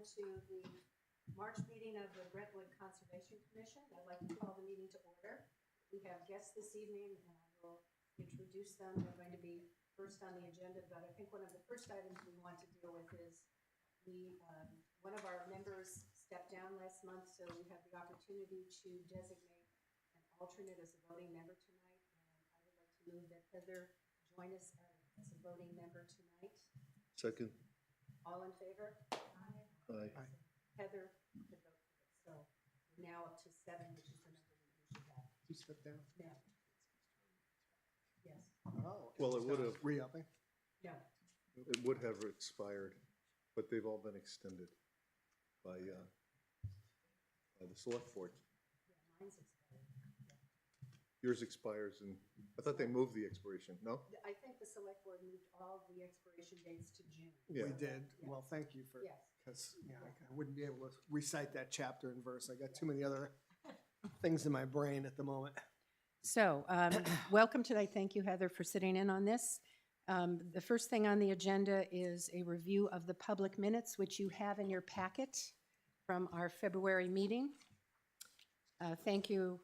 welcome to the March meeting of the Brentwood Conservation Commission. I'd like to call the meeting to order. We have guests this evening, and I will introduce them. They're going to be first on the agenda, but I think one of the first items we want to deal with is one of our members stepped down last month, so we have the opportunity to designate an alternate as a voting member tonight. And I would like to move that Heather join us as a voting member tonight. Second. All in favor? Aye. Aye. Heather could vote for this. So we're now up to 7, which is the number we usually have. You stepped down? Yeah. Yes. Oh. Well, it would have. Re-upping? No. It would have expired, but they've all been extended by the select board. Yeah, mine's expired. Yours expires, and I thought they moved the expiration. No? I think the select board moved all the expiration dates to June. Yeah. We did. Yes. Well, thank you for, Yes. because, I wouldn't be able to recite that chapter and verse. I got too many other things in my brain at the moment. So, welcome tonight. Thank you, Heather, for sitting in on this. The first thing on the agenda is a review of the public minutes, which you have in your packet from our February meeting. Thank you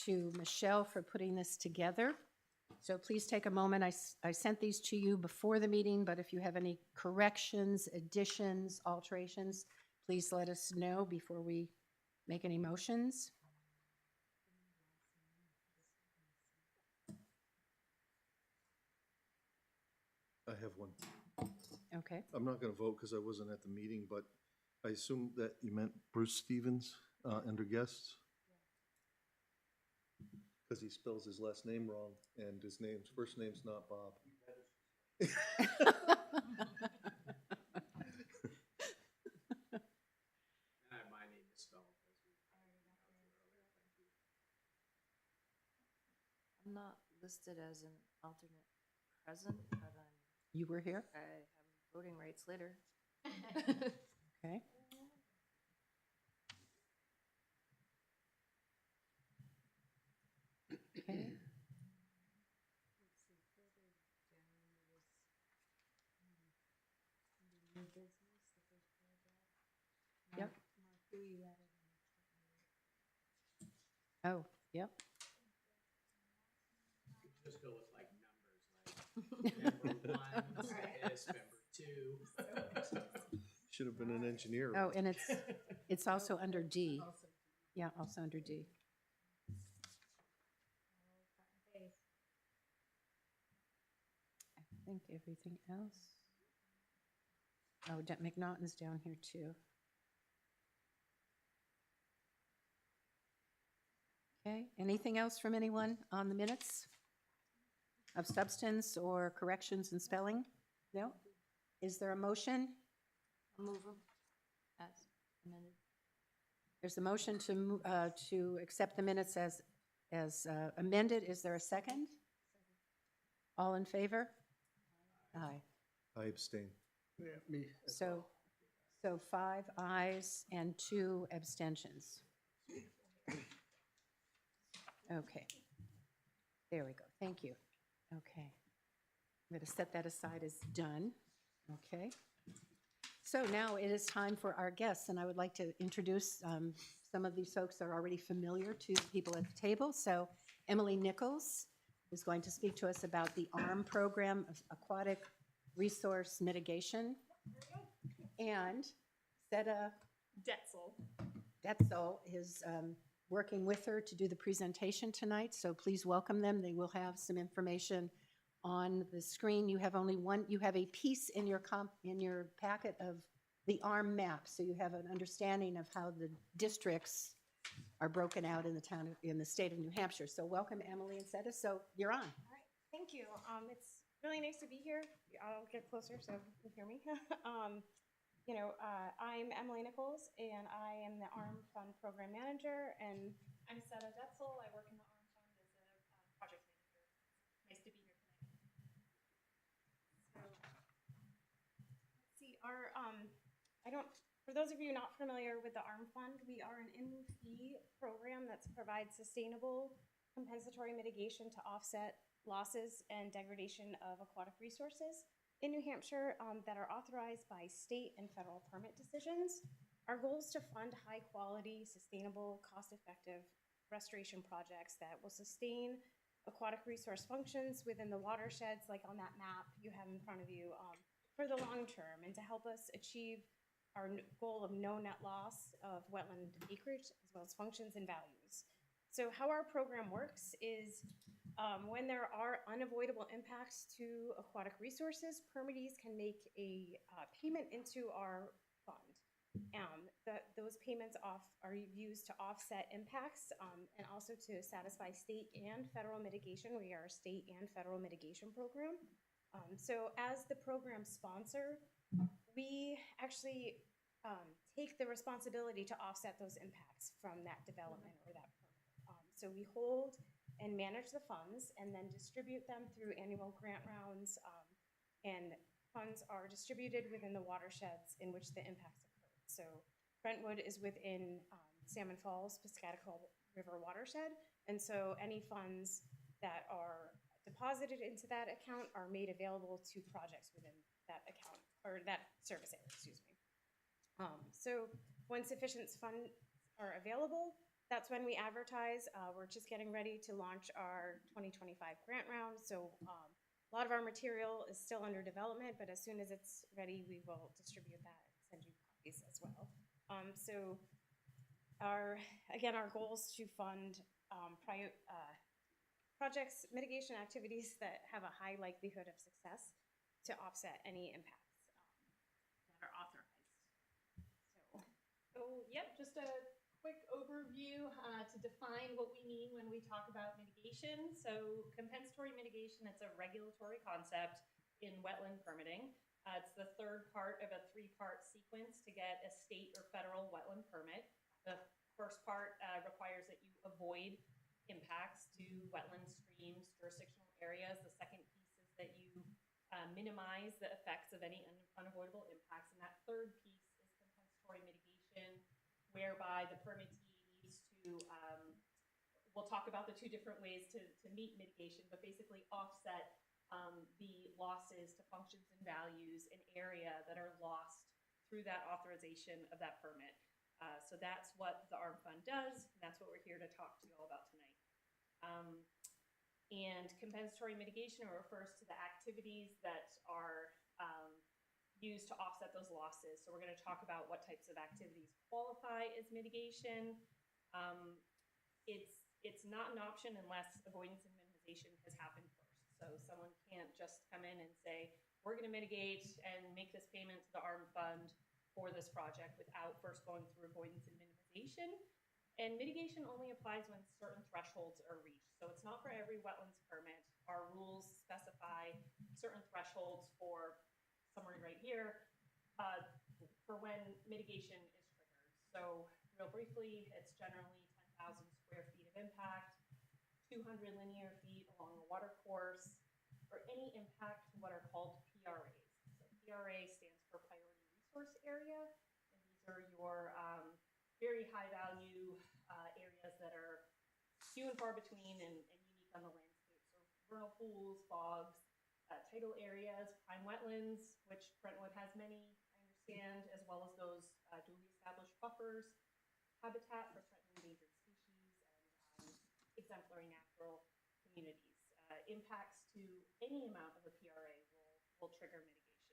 to Michelle for putting this together. So please take a moment. I sent these to you before the meeting, but if you have any corrections, additions, alterations, please let us know before we make any motions. I have one. Okay. I'm not going to vote because I wasn't at the meeting, but I assume that you meant Bruce Stevens under guests? Because he spells his last name wrong, and his first name's not Bob. My name is spelled as we earlier. Thank you. I'm not listed as an alternate present, but You were here? I have voting rights later. Okay. Okay. Yep. Oh, yep. Just go with like numbers, like member 1 is member 2. Should have been an engineer. Oh, and it's also under D. Yeah, also under D. I think everything else. Oh, McNaughton's down here too. Okay, anything else from anyone on the minutes of substance or corrections in spelling? No? Is there a motion? I'll move them as amended. There's a motion to accept the minutes as amended. Is there a second? All in favor? Aye. I abstain. Yeah, me. as well. So 5 ayes and 2 abstentions. Okay. There we go. Thank you. Okay. I'm going to set that aside as done. Okay. So now it is time for our guests, and I would like to introduce some of these folks that are already familiar to people at the table. So Emily Nichols is going to speak to us about the ARM program of aquatic resource mitigation. And Seta Detzel is working with her to do the presentation tonight, so please welcome them. They will have some information on the screen. You have only one, you have a piece in your packet of the ARM map, so you have an understanding of how the districts are broken out in the state of New Hampshire. So welcome, Emily and Seta. So you're on. All right, thank you. It's really nice to be here. I'll get closer so you can hear me. I'm Emily Nichols, and I am the ARM Fund Program Manager, and I'm Seta Detzel. I work in the ARM Fund as a project manager. Nice to be here tonight. So, let's see. For those of you not familiar with the ARM Fund, we are an in-fee program that provides sustainable compensatory mitigation to offset losses and degradation of aquatic resources in New Hampshire that are authorized by state and federal permit decisions. Our goal is to fund high-quality, sustainable, cost-effective restoration projects that will sustain aquatic resource functions within the watersheds, like on that map you have in front of you, for the long term, and to help us achieve our goal of no net loss of wetland acreage, as well as functions and values. So how our program works is when there are unavoidable impacts to aquatic resources, permittees can make a payment into our fund. Those payments are used to offset impacts and also to satisfy state and federal mitigation. We are a state and federal mitigation program. So as the program sponsor, we actually take the responsibility to offset those impacts from that development or that permit. So we hold and manage the funds and then distribute them through annual grant rounds, and funds are distributed within the watersheds in which the impacts occurred. So Brentwood is within Salmon Falls, Piscataqua River watershed, and so any funds that are deposited into that account are made available to projects within that account, or that service area, excuse me. So when sufficient funds are available, that's when we advertise. We're just getting ready to launch our 2025 grant round. So a lot of our material is still under development, but as soon as it's ready, we will distribute that and send you copies as well. So our goal is to fund projects, mitigation activities that have a high likelihood of success to offset any impacts that are authorized. So, yep, just a quick overview to define what we mean when we talk about mitigation. So compensatory mitigation, it's a regulatory concept in wetland permitting. It's the third part of a three-part sequence to get a state or federal wetland permit. The first part requires that you avoid impacts to wetland streams, jurisdictional areas. The second piece is that you minimize the effects of any unavoidable impacts. And that third piece is compensatory mitigation, whereby the permittee needs to, we'll talk about the two different ways to meet mitigation, but basically offset the losses to functions and values in area that are lost through that authorization of that permit. So that's what the ARM Fund does, and that's what we're here to talk to you all about tonight. And compensatory mitigation refers to the activities that are used to offset those losses. So we're going to talk about what types of activities qualify as mitigation. It's not an option unless avoidance and minimization has happened first. So someone can't just come in and say, we're going to mitigate and make this payment to the ARM Fund for this project without first going through avoidance and minimization. And mitigation only applies when certain thresholds are reached. So it's not for every wetlands permit. Our rules specify certain thresholds for summary right here, for when mitigation is triggered. So real briefly, it's generally 10,000 square feet of impact, 200 linear feet along the water course, or any impact to what are called PRAs. So PRA stands for Priority Resource Area, and these are your very high value areas that are few and far between and unique on the landscape. So vernal pools, bogs, tidal areas, prime wetlands, which Brentwood has many, I understand, as well as those duly established buffers, habitat for threatened endangered species, and exemplary natural communities. Impacts to any amount of a PRA will trigger mitigation.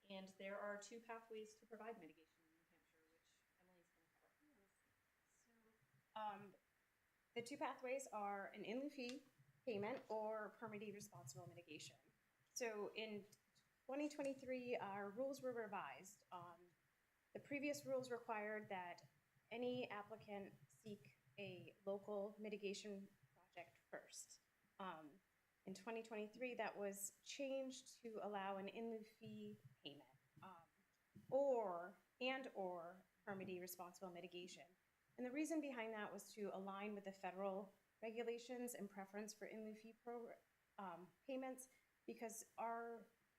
And there are two pathways to provide mitigation in New Hampshire, which Emily's going to cover. The two pathways are an in lieu fee payment or permittee responsible mitigation. So in 2023, our rules were revised. The previous rules required that any applicant seek a local mitigation project first. In 2023, that was changed to allow an in lieu fee payment or permittee responsible mitigation. And the reason behind that was to align with the federal regulations and preference for in lieu fee payments, because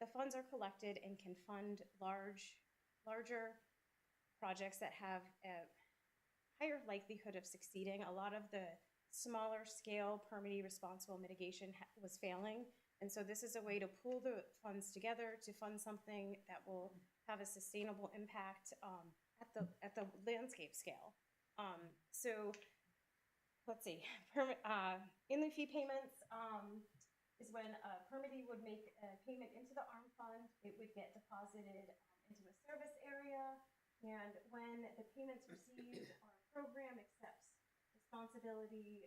the funds are collected and can fund larger projects that have a higher likelihood of succeeding. A lot of the smaller scale permittee responsible mitigation was failing And so this is a way to pool the funds together to fund something that will have a sustainable impact at the landscape scale. So let's see, in lieu fee payments is when a permittee would make a payment into the ARM fund, it would get deposited into a service area, and when the payment's received, our program accepts responsibility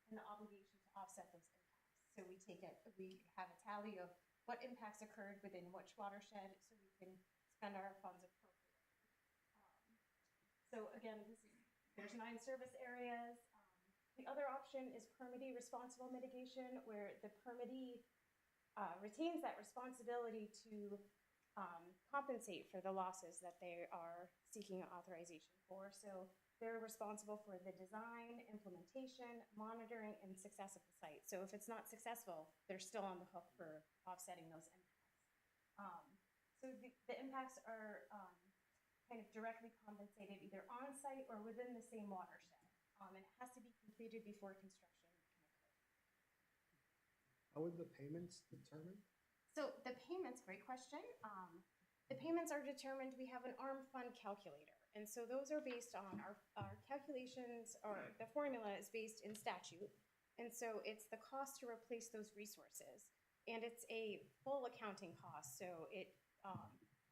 and the obligation to offset those impacts. So we have a tally of what impacts occurred within which watershed, so we can spend our funds appropriately. So again, there's 9 service areas. The other option is permittee responsible mitigation, where the permittee retains that responsibility to compensate for the losses that they are seeking authorization for. So they're responsible for the design, implementation, monitoring, and success of the site. So if it's not successful, they're still on the hook for offsetting those impacts. So the impacts are kind of directly compensated either on-site or within the same watershed. And it has to be completed before construction can occur. How are the payments determined? So the payments, great question. The payments are determined, we have an ARM fund calculator. And so those are based on our calculations, or the formula is based in statute. And so it's the cost to replace those resources. And it's a full accounting cost. So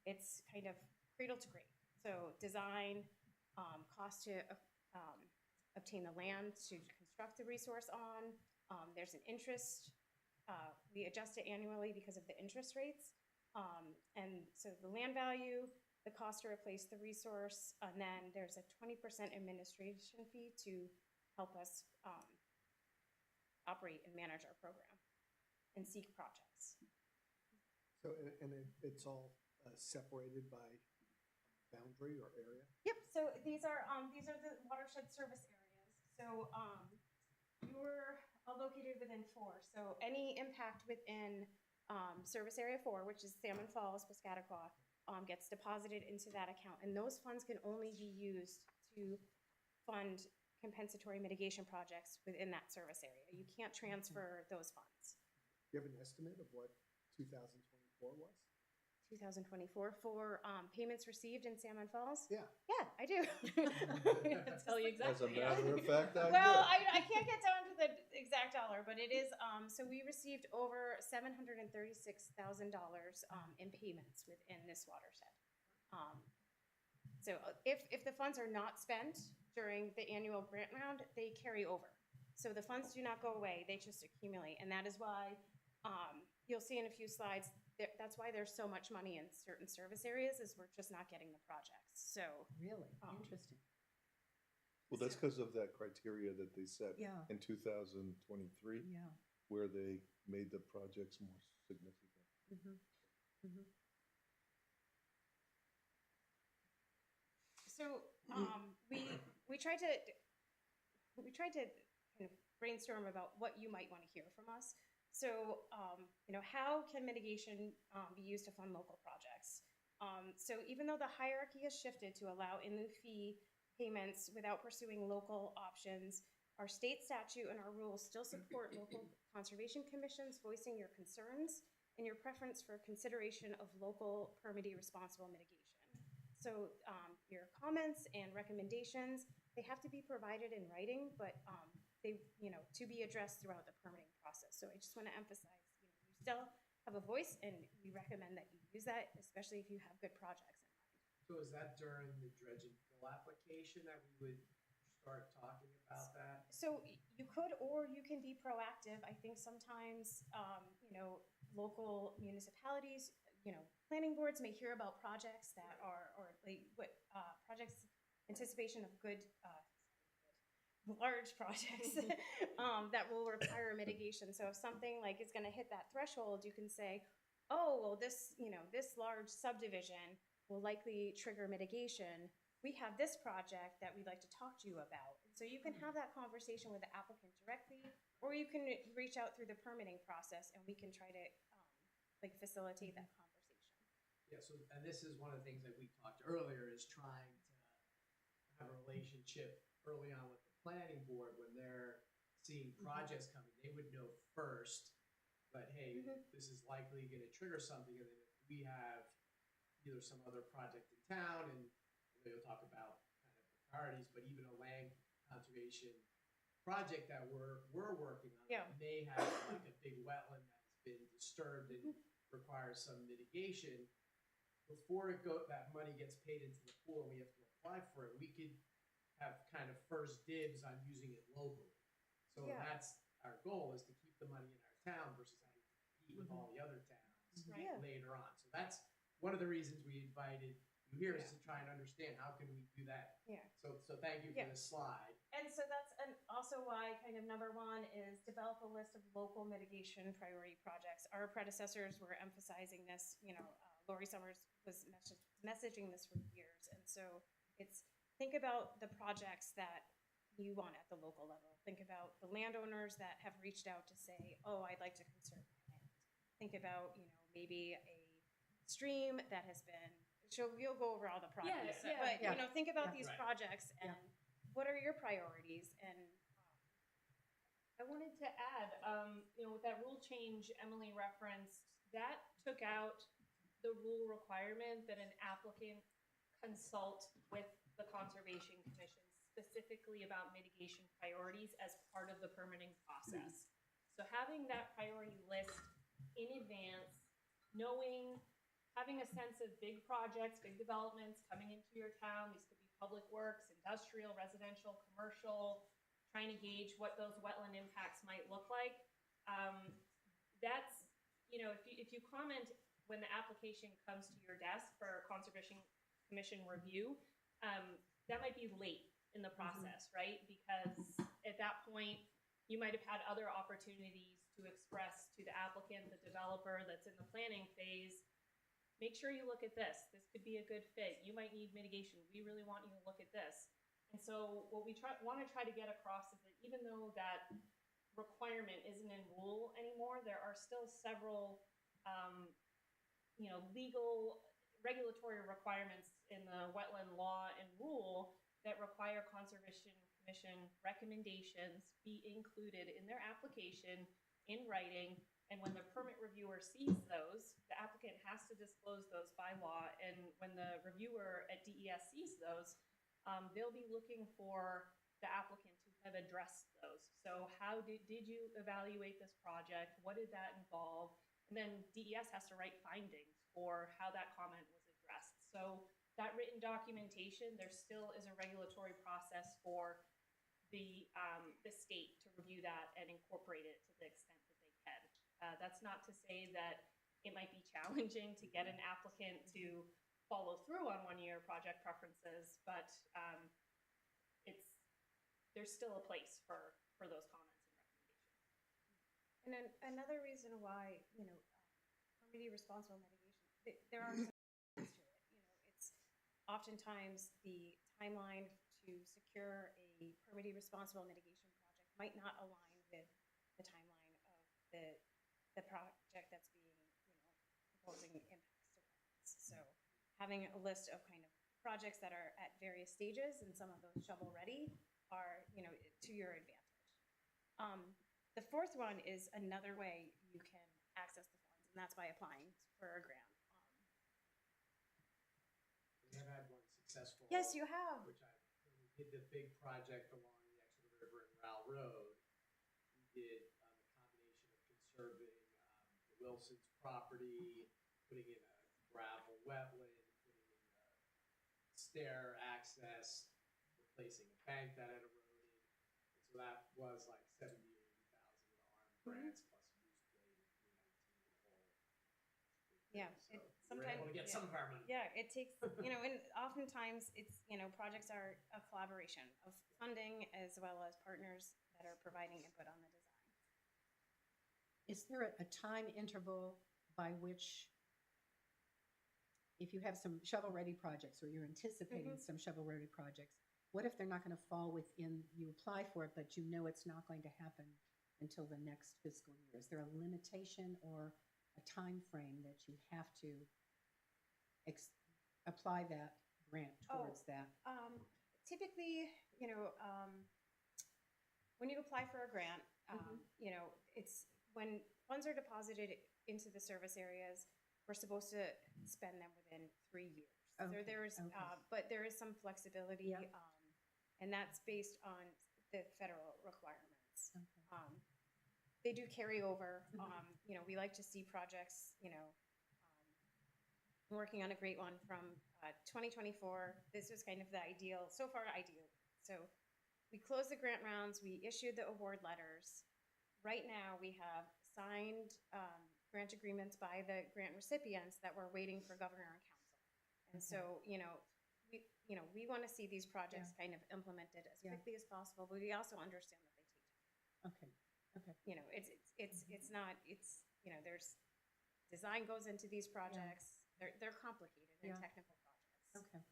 it's kind of cradle to grave. So design, cost to obtain the land to construct the resource on. There's an interest. We adjust it annually because of the interest rates. And so the land value, the cost to replace the resource, and then there's a 20% administration fee to help us operate and manage our program and seek projects. So, and it's all separated by boundary or area? Yep, so these are the watershed service areas. So you're all located within 4. So any impact within service area 4, which is Salmon Falls, Piscataqua, gets deposited into that account. And those funds can only be used to fund compensatory mitigation projects within that service area. You can't transfer those funds. Do you have an estimate of what 2024 was? 2024 for payments received in Salmon Falls? Yeah. Yeah, I do. I'll tell you As a exactly. matter of fact, I Well, did. I can't get down to the exact dollar, but it is, so we received over $736,000 in payments within this watershed. So if the funds are not spent during the annual grant round, they carry over. So the funds do not go away, they just accumulate. And that is why, you'll see in a few slides, that's why there's so much money in certain service areas, is we're just not getting the projects. So Really? Interesting. Well, that's because of that criteria that they set Yeah. in 2023, Yeah. where they made the projects more significant. Mm-hmm. Mm-hmm. So we tried to kind of brainstorm about what you might want to hear from us. So how can mitigation be used to fund local projects? So even though the hierarchy has shifted to allow in lieu fee payments without pursuing local options, our state statute and our rules still support local conservation commissions voicing your concerns and your preference for consideration of local permittee responsible mitigation. So your comments and recommendations, they have to be provided in writing, but they, to be addressed throughout the permitting process. So I just want to emphasize, you still have a voice, and we recommend that you use that, especially if you have good projects in mind. So is that during the dredge and fill application that we would start talking about that? So you could, or you can be proactive. I think sometimes, local municipalities, planning boards may hear about projects that are, or like what projects anticipation of good, large projects that will require mitigation. So if something like is going to hit that threshold, you can say, oh, well, this large subdivision will likely trigger mitigation. We have this project that we'd like to talk to you about. So you can have that conversation with the applicant directly, or you can reach out through the permitting process, and we can try to facilitate that conversation. Yeah, so, and this is one of the things that we talked earlier, is trying to have a relationship early on with the planning board when they're seeing projects coming. They would know first but hey, this is likely gonna trigger something, and then if we have either some other project in town, and we'll talk about kind of the priorities, but even a land conservation project that we're working on, Yeah. that may have like a big wetland that's been disturbed and requires some mitigation, before that money gets paid into the pool and we have to apply for it, we could have kind of first dibs on using it locally. So Yeah. that's our goal, is to keep the money in our town versus having to compete with all the other towns Right. Yeah. later on. So that's one of the reasons we invited you here, is to try and understand how can we do that. Yeah. So thank you for Yeah. this slide. And so that's also why kind of number one is develop a list of local mitigation priority projects. Our predecessors were emphasizing this, Lori Summers was messaging this for years. And so it's, think about the projects that you want at the local level. Think about the landowners that have reached out to say, oh, I'd like to conserve my land. Think about, maybe a stream that has been, you'll go over all the projects. Yeah. But, Yeah. think about Yeah. these Right. projects and what are your priorities? And I wanted to add, with that rule change Emily referenced, that took out the rule requirement that an applicant consult with the Conservation Commission specifically about mitigation priorities as part of the permitting process. So having that priority list in advance, having a sense of big projects, big developments coming into your town, these could be public works, industrial, residential, commercial, trying to gauge what those wetland impacts might look like. That's, if you comment when the application comes to your desk for Conservation Commission review, that might be late in the process, right? Because at that point, you might have had other opportunities to express to the applicant, the developer that's in the planning phase, make sure you look at this. This could be a good fit. You might need mitigation. We really want you to look at this. And so what we want to try to get across is that even though that requirement isn't in rule anymore, there are still several, legal regulatory requirements in the wetland law and rule that require Conservation Commission recommendations be included in their application in writing. And when the permit reviewer sees those, the applicant has to disclose those by law. And when the reviewer at DES sees those, they'll be looking for the applicant to have addressed those. So how did you evaluate this project? What did that involve? And then DES has to write findings for how that comment was addressed. So that written documentation, there still is a regulatory process for the state to review that and incorporate it to the extent that they can. That's not to say that it might be challenging to get an applicant to follow through on one-year project preferences, but there's still a place for those comments and recommendations. And then another reason why, permitting responsible mitigation, there are some things to it. It's oftentimes the timeline to secure a permitting responsible mitigation project might not align with the timeline of the project that's being, proposing impacts to wetlands. So having a list of kind of projects that are at various stages and some of those shovel ready are, to your advantage. The fourth one is another way you can access the funds, and that's by applying for a grant. We have had one successful. Yes, you have. Which when we did the big project along the Exeter River and Rowell Road, we did a combination of conserving the Wilson's property, putting in a gravel wetland, putting in a stair access, replacing a bank that had eroded. And so that was like 70 or 80,000 in ARM grants plus use blade of 319 the whole. Yeah, So sometimes we're able to get some of our money. Yeah, it takes, and oftentimes it's, projects are a collaboration of funding as well as partners that are providing input on the design. Is there a time interval by which, if you have some shovel-ready projects or you're anticipating some shovel-ready projects, what if they're not going to fall within, you apply for it, but it's not going to happen until the next fiscal year? Is there a limitation or a time frame that you have to apply that grant towards that? Typically, when you apply for a grant, it's when funds are deposited into the service areas, we're supposed to spend them within 3 years. So Okay, there's, okay. but there is some flexibility, Yeah. and that's based on the federal requirements. Okay. They do carry over. Mhm. You know, we like to see projects, you know, I'm working on a great one from 2024. This was kind of the ideal, so far ideal. So we closed the grant rounds, we issued the award letters. Right now, we have signed grant agreements by the grant recipients that we're waiting for governor and council. And so, you know, we want to see these projects kind of implemented as Yeah. quickly as possible, but we also understand that they take time. Okay, okay. You know, it's not, it's, you know, there's, design goes into these projects. They're complicated and Yeah. technical projects. Okay.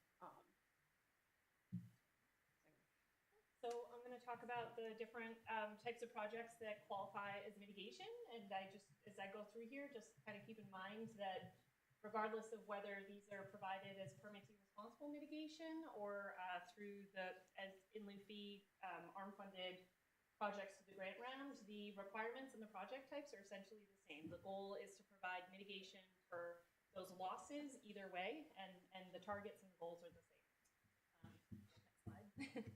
So I'm going to talk about the different types of projects that qualify as mitigation. And I just, as I go through here, just kind of keep in mind that regardless of whether these are provided as permittee responsible mitigation or through the, as in lieu fee, ARM-funded projects through the grant round, the requirements and the project types are essentially the same. The goal is to provide mitigation for those losses either way, and the targets and the goals are the same. Next slide.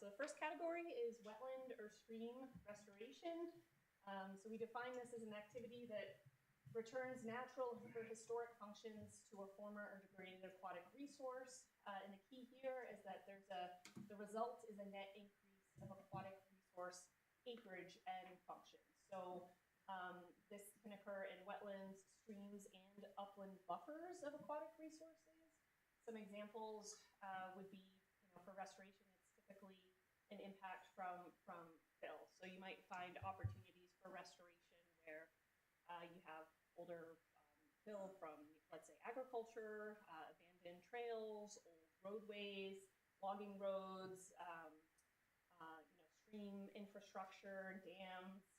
So the first category is wetland or stream restoration. So we define this as an activity that returns natural or historic functions to a former or degraded aquatic resource. And the key here is that the result is a net increase of aquatic resource acreage and function. So this can occur in wetlands, streams, and upland buffers of aquatic resources. Some examples would be, you know, for restoration, it's typically an impact from fill. So you might find opportunities for restoration where you have older fill from, let's say, agriculture, abandoned trails, old roadways, logging roads, you know, stream infrastructure, dams,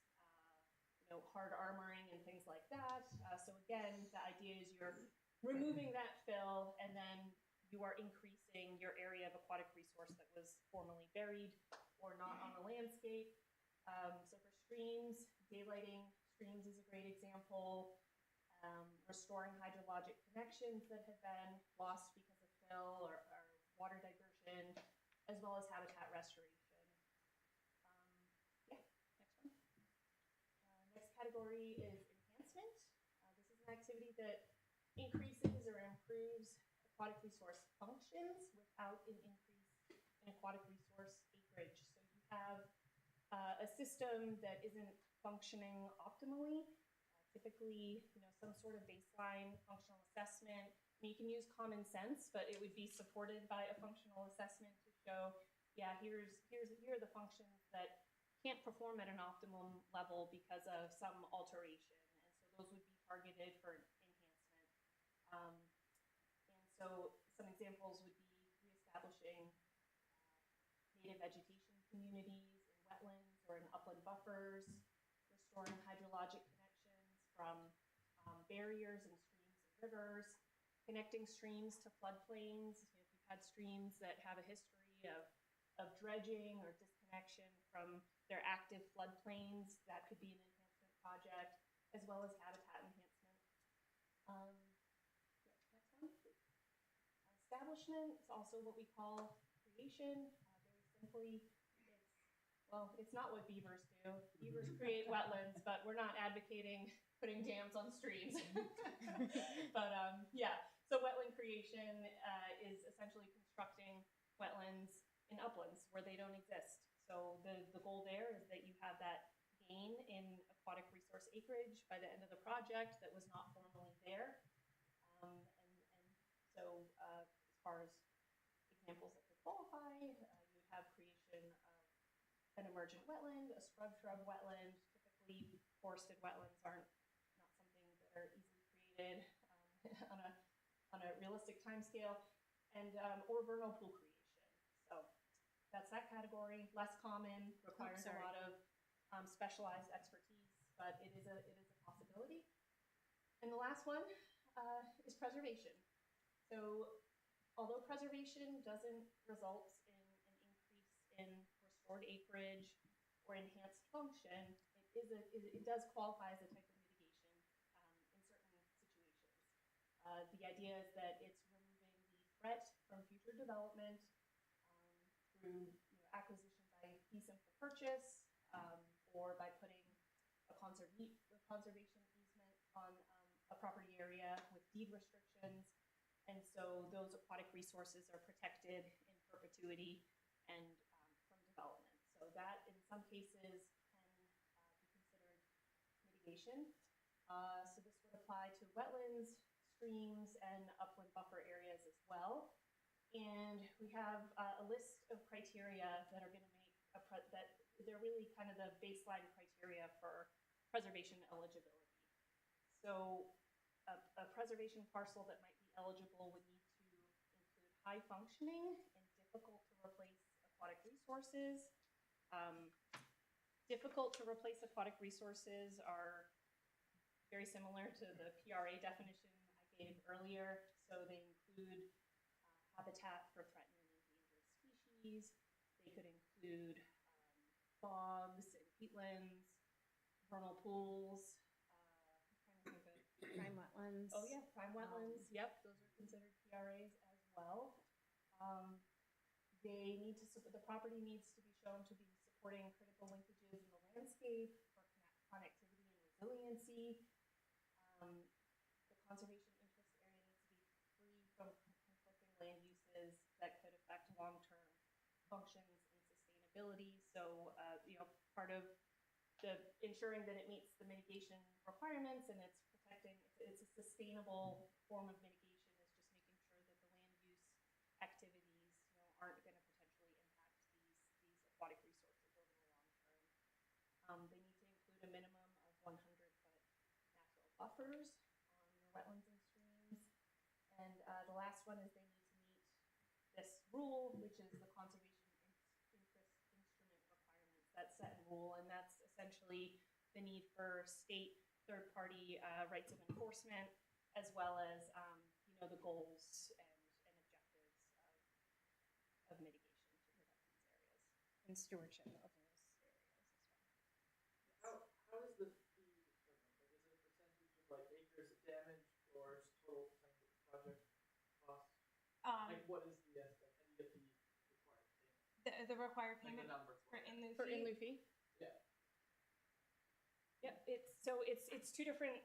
you know, hard armoring and things like that. So again, the idea is you're removing that fill and then you are increasing your area of aquatic resource that was formerly buried or not on the landscape. So for streams, daylighting streams is a great example. Restoring hydrologic connections that have been lost because of fill or water diversion, as well as habitat restoration. Yeah, next one. Next category is enhancement. This is an activity that increases or improves aquatic resource functions without an increase in aquatic resource acreage. So you have a system that isn't functioning optimally. Typically, you know, some sort of baseline functional assessment. I mean, you can use common sense, but it would be supported by a functional assessment to show, yeah, here are the functions that can't perform at an optimum level because of some alteration. And so those would be targeted for enhancement. And so some examples would be reestablishing native vegetation communities in wetlands or in upland buffers, restoring hydrologic from barriers in streams and rivers, connecting streams to floodplains. You know, if you've had streams that have a history of dredging or disconnection from their active floodplains, that could be an enhancement project, as well as habitat enhancement. Next one, please. Establishment is also what we call creation. Very simply, it's not what beavers do. Beavers create wetlands, but we're not advocating putting dams on streams. But yeah, so wetland creation is essentially constructing wetlands in uplands where they don't exist. So the goal there is that you have that gain in aquatic resource acreage by the end of the project that was not formerly there. And so as far as examples that could qualify, you would have creation of an emergent wetland, a scrub shrub wetland. Typically, forested wetlands aren't not something that are easily created on a realistic timescale, and or vernal pool creation. So that's that category. Less common, requires a lot of specialized expertise, but it is a possibility. And the last one is preservation. So although preservation doesn't result in an increase in restored acreage or enhanced function, it it does qualify as a type of mitigation in certain situations. The idea is that it's removing the threat from future development through acquisition by fee simple purchase or by putting a conservation easement on a property area with deed restrictions. And so those aquatic resources are protected in perpetuity and from development. So that in some cases can be considered mitigation. So this would apply to wetlands, streams, and upland buffer areas as well. And we have a list of criteria that are going to make that they're really kind of the baseline criteria for preservation eligibility. So a preservation parcel that might be eligible would need to include high functioning and difficult to replace aquatic resources. Difficult to replace aquatic resources are very similar to the PRA definition I gave earlier. So they include habitat for threatened and endangered species. They could include bogs and peatlands, vernal pools. I'm trying to think of Prime wetlands. Oh yeah, prime wetlands. Yep, those are considered PRAs as well. They need to the property needs to be shown to be supporting critical linkages in the landscape for connectivity and resiliency. The conservation interest area needs to be free from conflicting land uses that could affect long-term functions and sustainability. So, part of the ensuring that it meets the mitigation requirements and it's protecting, it's a sustainable form of mitigation is just making sure that the land use activities, aren't going to potentially impact these aquatic resources over the long term. They need to include a minimum of 100-foot natural buffers on your wetlands and streams. And the last one is they need to meet this rule, which is the conservation interest instrument requirements. That's set in rule, and that's essentially the need for state third-party rights of enforcement, as well as the goals and objectives of mitigation to protect these areas and stewardship of those areas as well. How is the fee determined? Like, is it a percentage of like acres of damage or just total project cost? Like, what is the fee required payment? The required Like payment the numbers. for in lieu For fee? in lieu fee? Yeah. Yep, it's two different,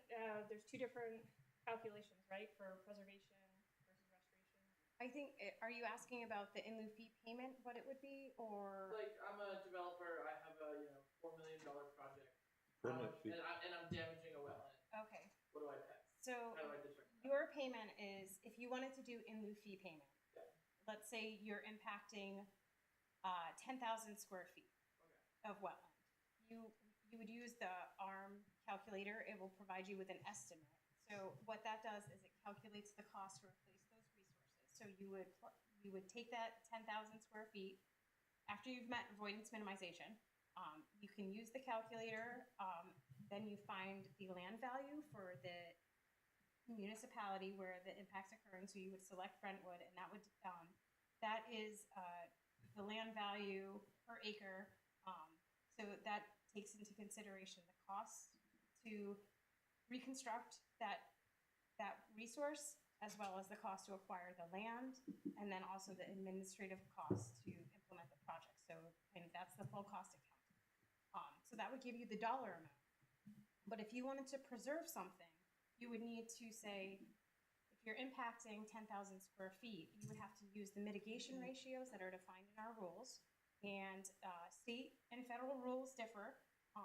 there's two different calculations, right, for preservation versus restoration? I think, are you asking about the in lieu fee payment, what it would be, or? Like, I'm a developer, I have a, $4 million project. Permit fee. And I'm damaging a wetland. Okay, What do I pay? so How do I determine that? your payment is, if you wanted to do in lieu fee payment, Yeah. let's say you're impacting 10,000 square feet Okay. of wetland. You would use the ARM calculator. It will provide you with an estimate. So what that does is it calculates the cost to replace those resources. So you would take that 10,000 square feet after you've met avoidance minimization. You can use the calculator. Then you find the land value for the municipality where the impact's occurring. So you would select Brentwood, and that is the land value per acre. So that takes into consideration the cost to reconstruct that resource, as well as the cost to acquire the land, and then also the administrative cost to implement the project. So, and that's the full cost account. So that would give you the dollar amount. But if you wanted to preserve something, you would need to say, if you're impacting 10,000 square feet, you would have to use the mitigation ratios that are defined in our rules. And state and federal rules differ,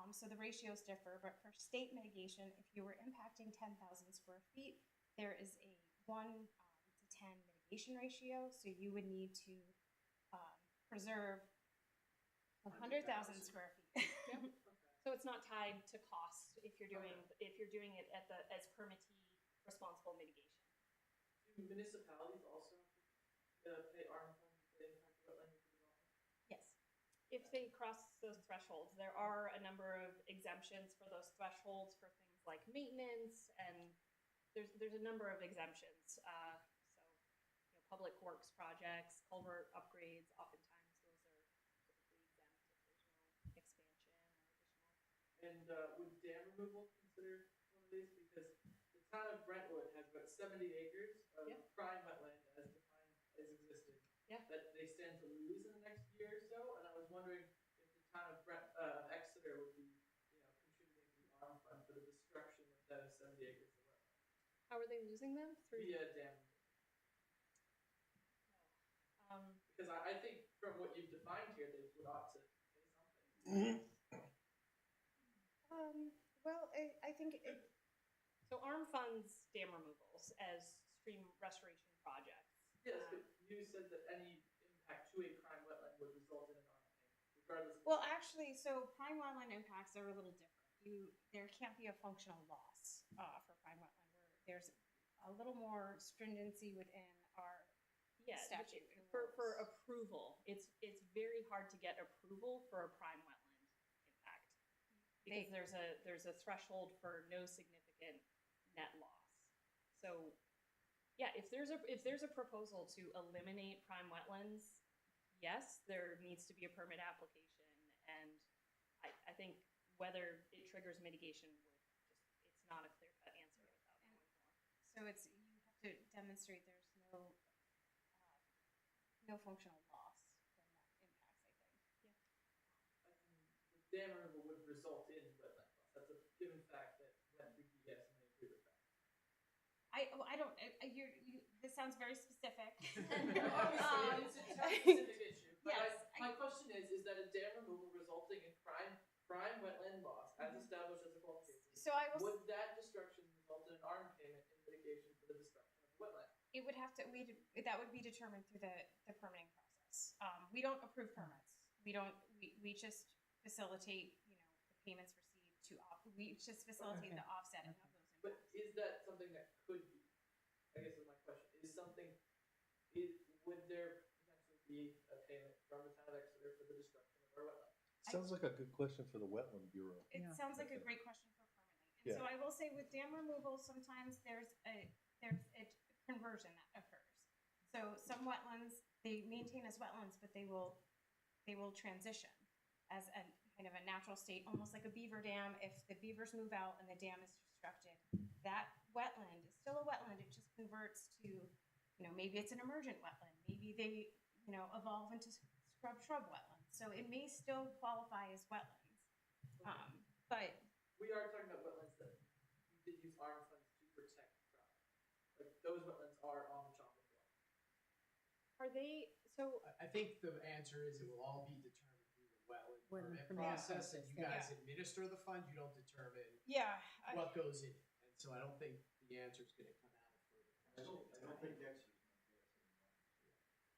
so the ratios differ. But for state mitigation, if you were impacting 10,000 square feet, there is a 1 to 10 mitigation ratio. So you would need to preserve 100,000 square feet. Yep. So it's not tied to cost if you're doing it as permittee responsible mitigation. Do municipalities also pay ARM funds if they impact wetland development? Yes. If they cross those thresholds, there are a number of exemptions for those thresholds for things like maintenance, and there's a number of exemptions. Public works projects, culvert upgrades, oftentimes those are typically exempt if there's no expansion or additional. And would dam removal consider one of these? Because the town of Brentwood has about 70 acres of Yeah. prime wetland as defined as existing. Yeah. That they stand to lose in the next year or so, and I was wondering if the town of Exeter would be, contributing to the ARM fund for the destruction of those 70 acres of wetland How are they losing them? Through, via dam removal. Because I think from what you've defined here, they would ought to say something. Well, I think it, so ARM funds dam removals as stream restoration projects. Yes, but you said that any impact to a prime wetland would result in an ARM payment, regardless of. well, actually, so prime wetland impacts are a little different. There can't be a functional loss, for prime wetland, where there's a little more stringency within our Yeah, statute. and for rules. approval, it's very hard to get approval for a prime wetland impact. Because there's a threshold for no significant net loss. So, yeah, if there's a proposal to eliminate prime wetlands, yes, there needs to be a permit application. And I think whether it triggers mitigation it's not a clear cut answer without knowing more. So you have to demonstrate there's no functional loss from that impacts, I think. The dam removal would result in wetland loss. That's a given fact that wet 3DS may agree with that. I don't, this sounds very specific. Obviously, it's a town-specific issue. But yes, my question is that a dam removal resulting in prime wetland loss, as established as a qualification, So I will, would that destruction result in an ARM payment in mitigation for the destruction of the wetland? it would have to, that would be determined through the permitting process. We don't approve permits. We just facilitate, the payments received we just facilitate the offsetting of those impacts. But is that something that could be? I guess is my question. Would there potentially be a payment from the town of Exeter for the destruction of our wetland? Sounds like a good question for the Wetland Bureau. It Yeah. sounds like a Okay. great question for permitting. And so I will say with dam removal, sometimes there's a conversion that occurs. So some wetlands, they maintain as wetlands, but they will transition as a kind of a natural state, almost like a beaver dam. If the beavers move out and the dam is destructed, that wetland is still a wetland. It just converts to, maybe it's an emergent wetland. Maybe they, evolve into shrub wetlands. So it may still qualify as wetlands. But We are talking about wetlands that you did use ARM funds to protect from. Like those wetlands are on the chocolate block. Are they, so I think the answer is it will all be determined through the wetland When permit permit process, and you process, guys administer the fund, you don't determine yeah, what goes in it. And so I don't think the answer is gonna come out of further questioning. I don't think Dexter's gonna pay us any money.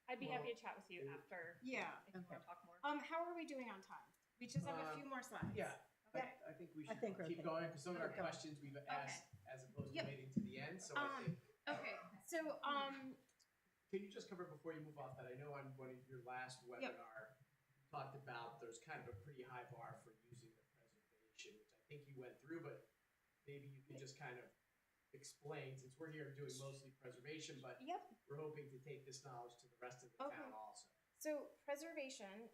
I'd be Well, happy to chat with you after. Yeah. If you want to talk more. how are we doing on time? We just have a few more slides. Yeah, Okay. I think we I should think we're keep okay. going, because some of our Okay. questions we've asked as opposed to Yep. waiting to the end, so I think. Okay, so, Can you just cover before you move off that, I know on one of your last webinar, you talked about there's kind of a pretty high bar for using the preservation, which I think you went through, but maybe you could just kind of explain, since we're here doing mostly preservation, but yep, we're hoping to take this knowledge to the rest of the Okay. town also. so preservation,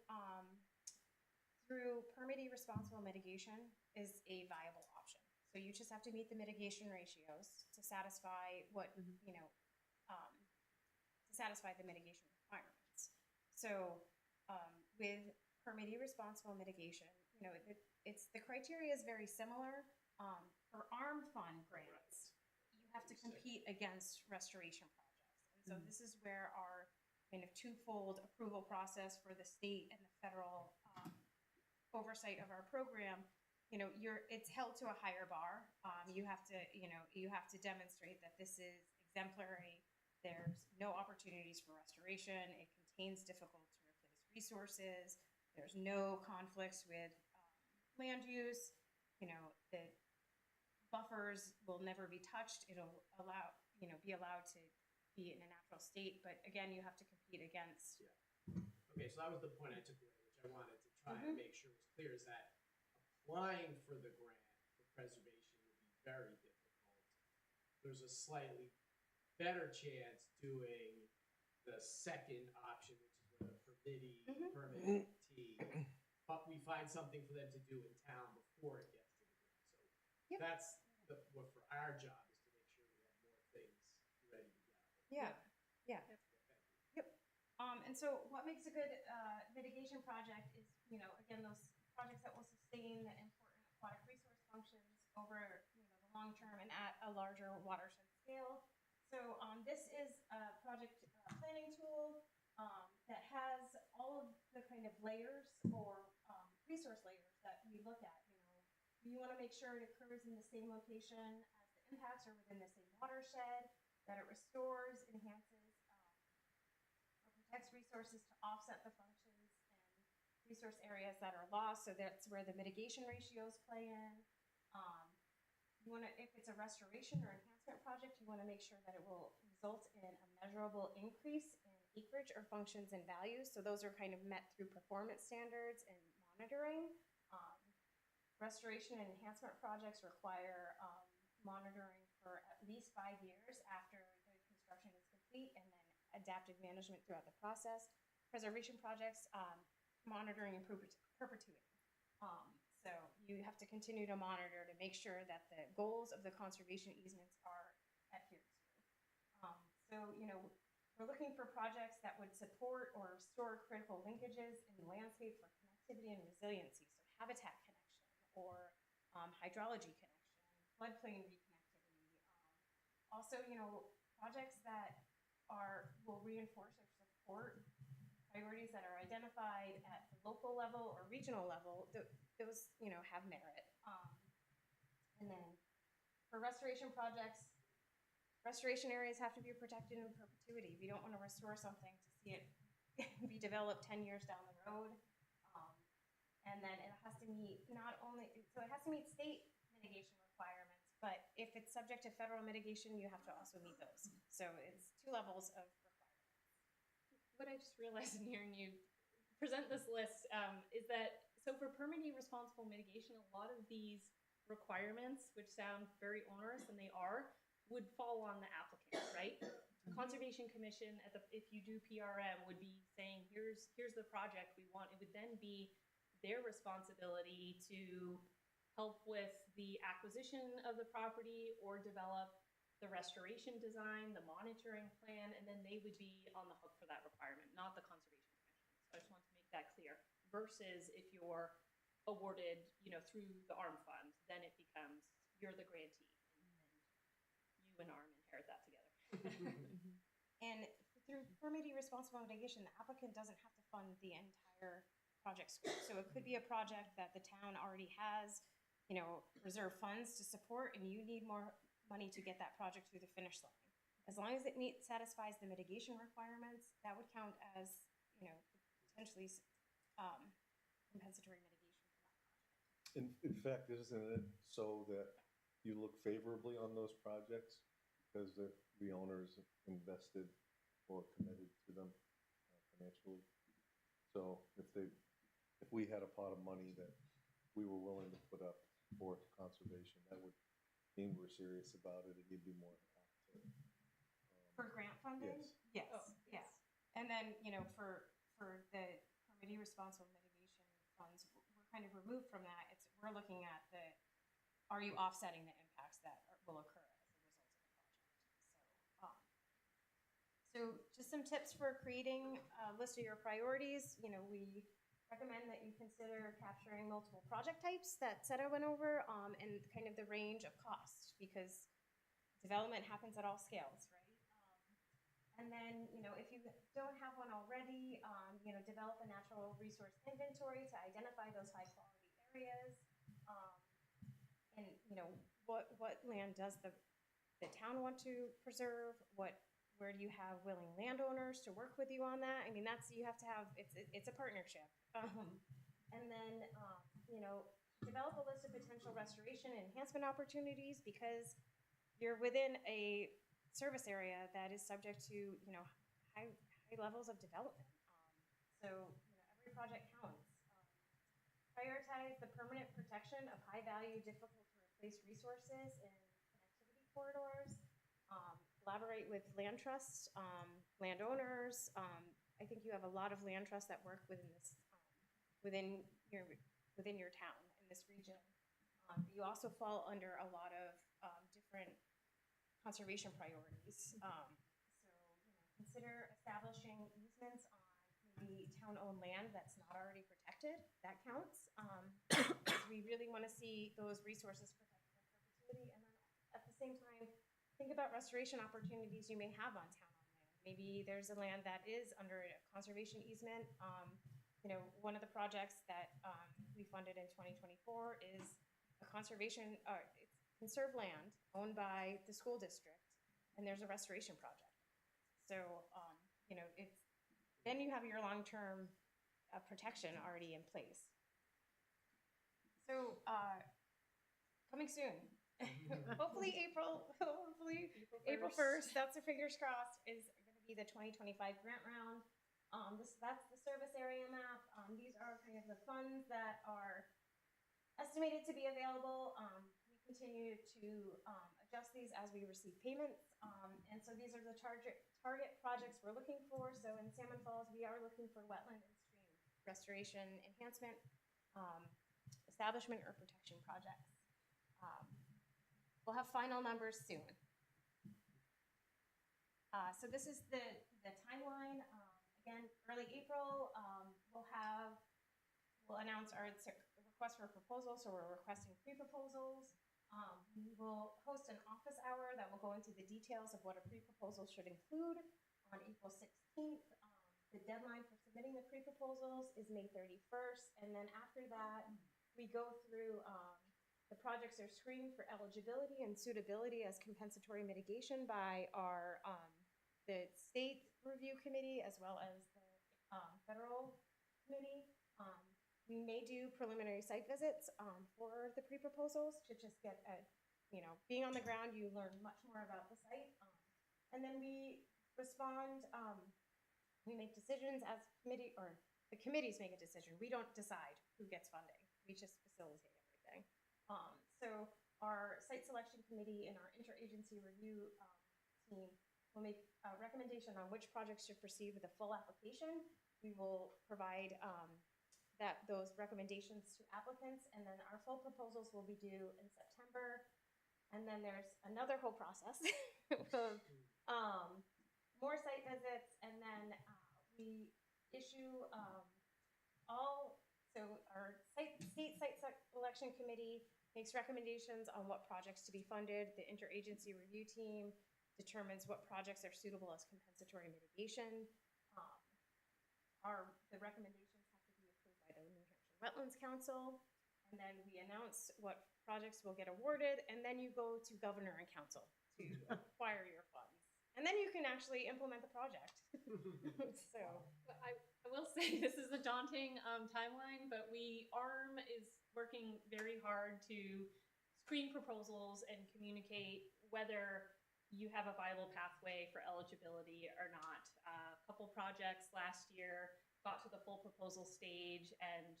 through permittee responsible mitigation is a viable option. So you just have to meet the mitigation ratios to satisfy what, to satisfy the mitigation requirements. So, with permittee responsible mitigation, the criteria is very similar. For ARM fund grants, you have to compete against restoration projects. And so this is where our kind of twofold approval process for the state and the federal oversight of our program, it's held to a higher bar. You have to demonstrate that this is exemplary. There's no opportunities for restoration. It contains difficult to replace resources. There's no conflicts with land use. The buffers will never be touched. It'll be allowed to be in a natural state. But again, you have to compete against. Okay, so that was the point I took away, which I wanted to try and make sure was clear, is that applying for the grant for preservation would be very difficult. There's a slightly better chance doing the second option, which is with a permittee, but we find something for them to do in town before it gets Yep. That's what for our job is to make sure we have more things ready to go. Yeah, yeah. Thank you. And so what makes a good mitigation project is, again, those projects that will sustain the important aquatic resource functions over, the long term and at a larger watershed scale. So this is a project planning tool that has all of the kind of layers or resource layers that we look at. You want to make sure it occurs in the same location as the impacts or within the same watershed, that it restores, enhances, protects resources to offset the functions and resource areas that are lost. So that's where the mitigation ratios play in. You want to, if it's a restoration or enhancement project, you want to make sure that it will result in a measurable increase in acreage or functions and values. So those are kind of met through performance standards and monitoring. Restoration and enhancement projects require monitoring for at least 5 years after the construction is complete, and then adaptive management throughout the process. Preservation projects, monitoring in perpetuity. So you have to continue to monitor to make sure that the goals of the conservation easements are adhered to. So, we're looking for projects that would support or restore critical linkages in the landscape for connectivity and resiliency. So habitat connection or hydrology connection, floodplain reconnectivity. Also, projects that will reinforce or support priorities that are identified at the local level or regional level. Those, have merit. And then for restoration projects, restoration areas have to be protected in perpetuity. We don't want to restore something to see it be developed 10 years down the road. And then it has to meet it has to meet state mitigation requirements, but if it's subject to federal mitigation, you have to also meet those. So it's 2 levels of requirements. What I just realized in hearing you present this list is that, so for permitting responsible mitigation, a lot of these requirements, which sound very onerous, and they are, would fall on the applicant, right? The Conservation Commission, if you do PRM, would be saying, here's the project we want. It would then be their responsibility to help with the acquisition of the property or develop the restoration design, the monitoring plan, and then they would be on the hook for that requirement, not the Conservation Commission. So I just want to make that clear. Versus if you're awarded, through the ARM fund, then it becomes you're the grantee, and you and ARM inherit that together. And through permitting responsible mitigation, the applicant doesn't have to fund the entire project scope. So it could be a project that the town already has, reserve funds to support, and you need more money to get that project through the finish line. As long as it satisfies the mitigation requirements, that would count as, potentially compensatory mitigation for that project. In fact, isn't it so that you look favorably on those projects because the owners invested or committed to them financially? So if we had a pot of money that we were willing to put up for conservation, that would mean we're serious about it, and you'd be more apt to. For grant funding? Yes. Yes, Oh, yes. And then, for the permitting responsible mitigation funds, we're kind of removed from that. We're looking at are you offsetting the impacts that will occur as a result of the project? So just some tips for creating a list of your priorities. We recommend that you consider capturing multiple project types that Seta went over, and kind of the range of cost, because development happens at all scales, right? And then, if you don't have one already, develop a natural resource inventory to identify those high quality areas. And, what land does the town want to preserve? Where do you have willing landowners to work with you on that? I mean, you have to have, it's a partnership. And then, develop a list of potential restoration and enhancement opportunities, because you're within a service area that is subject to, high levels of development. So, every project counts. Prioritize the permanent protection of high value, difficult to replace resources in connectivity corridors. Collaborate with land trusts, landowners. I think you have a lot of land trusts that work within your town in this region. You also fall under a lot of different conservation priorities. Consider establishing easements on maybe town-owned land that's not already protected. That counts. Because we really want to see those resources protected in perpetuity. And then at the same time, think about restoration opportunities you may have on town-owned land. Maybe there's a land that is under a conservation easement. One of the projects that we funded in 2024 is a conservation, it's conserved land owned by the school district, and there's a restoration project. So, then you have your long-term protection already in place. So, coming soon. Hopefully April 1st, that's the fingers crossed, is going to be the 2025 grant round. That's the service area map. These are kind of the funds that are estimated to be available. We continue to adjust these as we receive payments. And so these are the target projects we're looking for. So in Salmon Falls, we are looking for wetland and stream restoration enhancement, establishment or protection projects. We'll have final numbers soon. So this is the timeline. Again, early April, we'll announce our request for proposals. So we're requesting pre-proposals. We will host an office hour that will go into the details of what a pre-proposal should include on April 16th. The deadline for submitting the pre-proposals is May 31st. And then after that, we go through the projects are screened for eligibility and suitability as compensatory mitigation by our the state review committee as well as the federal committee. We may do preliminary site visits for the pre-proposals to just get being on the ground, you learn much more about the site. And then we respond, we make decisions as committee, or the committees make a decision. We don't decide who gets funding. We just facilitate everything. So our site selection committee and our interagency review team will make a recommendation on which projects should proceed with a full application. We will provide those recommendations to applicants, and then our full proposals will be due in September. And then there's another whole process of more site visits, and then we issue so our state site selection committee makes recommendations on what projects to be funded. The interagency review team determines what projects are suitable as compensatory mitigation. The recommendations by the New Hampshire Wetlands Council, and then we announce what projects will get awarded, and then you go to governor and council to acquire your funds. And then you can actually implement the project. So I will say this is a daunting timeline, but ARM is working very hard to screen proposals and communicate whether you have a viable pathway for eligibility or not. A couple projects last year got to the full proposal stage, and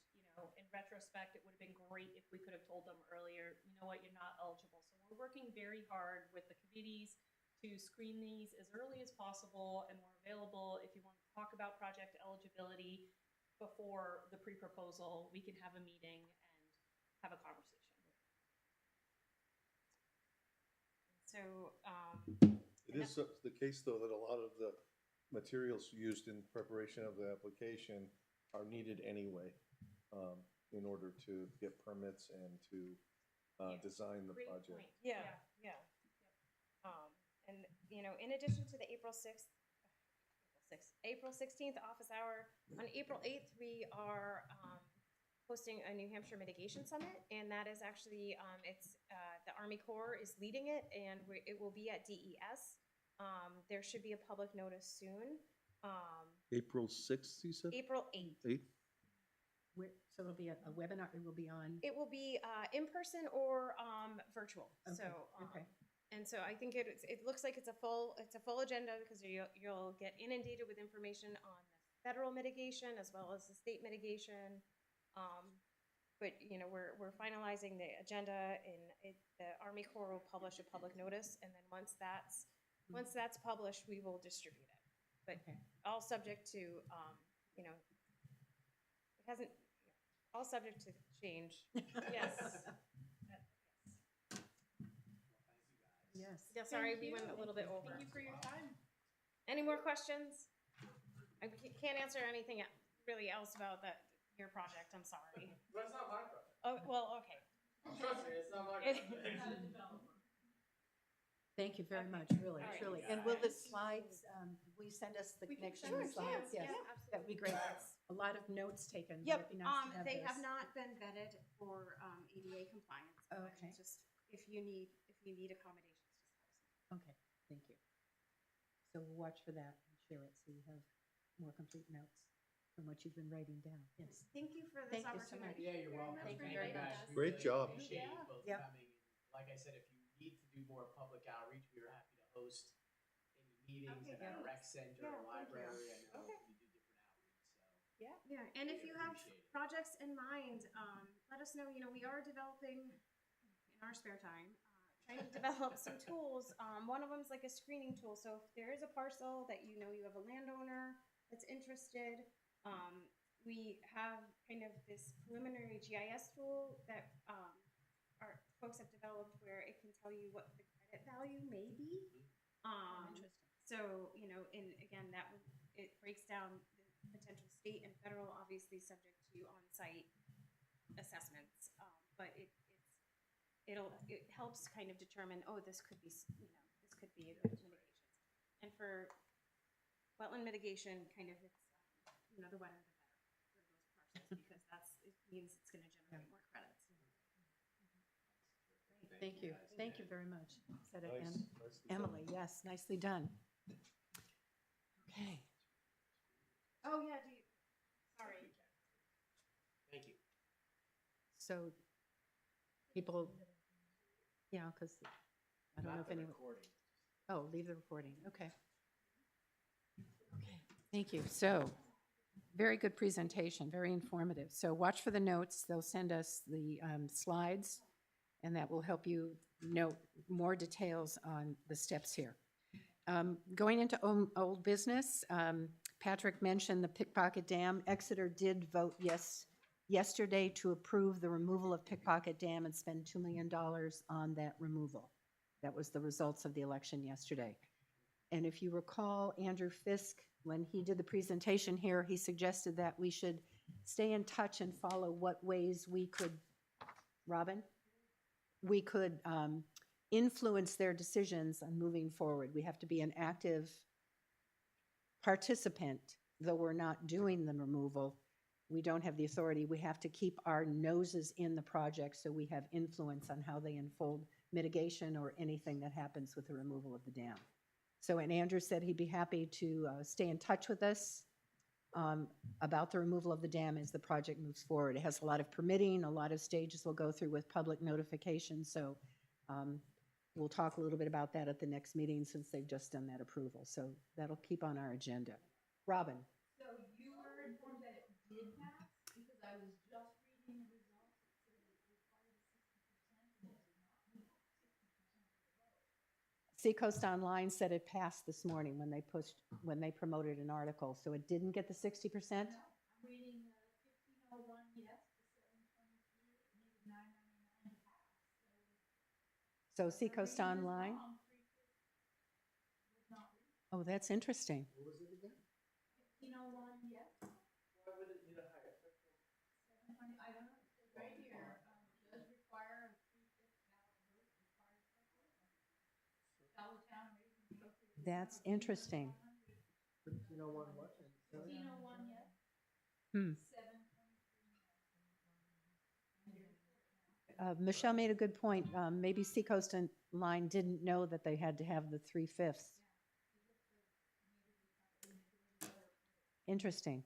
in retrospect, it would have been great if we could have told them earlier, you know what, you're not eligible. So we're working very hard with the committees to screen these as early as possible, and we're available if you want to talk about project eligibility before the pre-proposal. We can have a meeting and have a conversation. So It is the case, though, that a lot of the materials used in preparation of the application are needed anyway in order to get permits and to design the Great project. point. yeah. And in addition to the April 16th office hour, on April 8th we are hosting a New Hampshire Mitigation Summit, and that is actually it's the Army Corps is leading it, and it will be at DES. There should be a public notice soon. April 6th, you said? April 8th. 8th? So it'll be a webinar, it will be on? It will be in person or virtual. Okay, So okay. And so I think it looks like it's a full agenda, because you'll get inundated with information on the federal mitigation as well as the state mitigation. But we're finalizing the agenda, and the Army Corps will publish a public notice, and then once that's published, we will distribute it. But all subject to it hasn't all subject to change. Yes. Yes. Yeah, sorry, we went a little bit over. Thank you for your time. Any more questions? I can't answer anything really else about your project, I'm sorry. But it's not my project. Oh, well, okay. Trust me, it's not my It- project. Thank you very much, really, All right. truly. And will the slides, will you send us the We can connection sure, slides? yeah, Yes, yeah, that would be great. A lot of notes taken. but Yep, it'd be nice to have they have those. not been vetted for, ADA compliance. but Okay. Just, if you need accommodations, just let us know. Okay, thank you. So we'll watch for that and share it so you have more complete notes from what you've been writing down. Yes. Thank you for this Thank you so much. opportunity. Yeah, you're welcome. Thank you Thank very you much. guys. We Great really job. Appreciate you Yeah. both Yep. coming. And like I said, if you need to do more public outreach, we are happy to host any meetings Okay, at our thanks. rec center Yeah, or thank you. library. I know Okay. we do different outreach, so. Yeah, and if you have Appreciate it. projects in mind, let us know. You know, we are developing in our spare time, trying to develop some tools. One of them is like a screening tool. So if there is a parcel that you know you have a landowner that's interested, we have kind of this preliminary GIS tool that our folks have developed where it can tell you what the credit value may be. Interesting. So, you know, and again, it breaks down the potential state and federal, obviously subject to on-site assessments. But it helps kind of determine, oh, this could be, this could be a good mitigation. And for wetland mitigation, kind of it's, the wetter the better for those parcels because it means it's going to generate more credits. Thank you. guys. Thank you very much. Said it, Nice, Em- nicely done. Emily, yes, nicely done. Okay. Oh, yeah, sorry. Thank you. So people, yeah, because I don't know Not if the anyone, recording. oh, leave the recording. Okay. Okay, thank you. So, very good presentation, very informative. So watch for the notes. They'll send us the slides, and that will help you note more details on the steps here. Going into old business, Patrick mentioned the Pickpocket Dam. Exeter did vote yes yesterday to approve the removal of Pickpocket Dam and spend $2 million on that removal. That was the results of the election yesterday. And if you recall, Andrew Fisk, when he did the presentation here, he suggested that we should stay in touch and follow what ways we could, Robin? We could influence their decisions on moving forward. We have to be an active participant, though we're not doing the removal. We don't have the authority. We have to keep our noses in the project so we have influence on how they unfold mitigation or anything that happens with the removal of the dam. So, and Andrew said he'd be happy to stay in touch with us about the removal of the dam as the project moves forward. It has a lot of permitting, a lot of stages we'll go through with public notification. So we'll talk a little bit about that at the next meeting since they've just done that approval. So that'll keep on our agenda. Robin. So you were informed that it did pass, because I was just reading the results, it said it required 60%, and it did not meet 60% of the vote. Seacoast Online said it passed this morning when they promoted an article, so it didn't get the 60%? No, I'm reading 1501 yes to 723, needed 999 to pass. So if my Seacoast reading is Online? wrong, 350 was not reached. Oh, that's interesting. What was it again? 1501 yes, Why would it need a higher threshold? 720, I don't know, it says right here, does require a 3/5 ballot vote required threshold. Shall the town raise and appropriate? That's interesting. 1501 what? 1501 yes, Hmm. 723 no. Michelle made a good point. Maybe Seacoast Online didn't know that they had to have the 3/5. Interesting.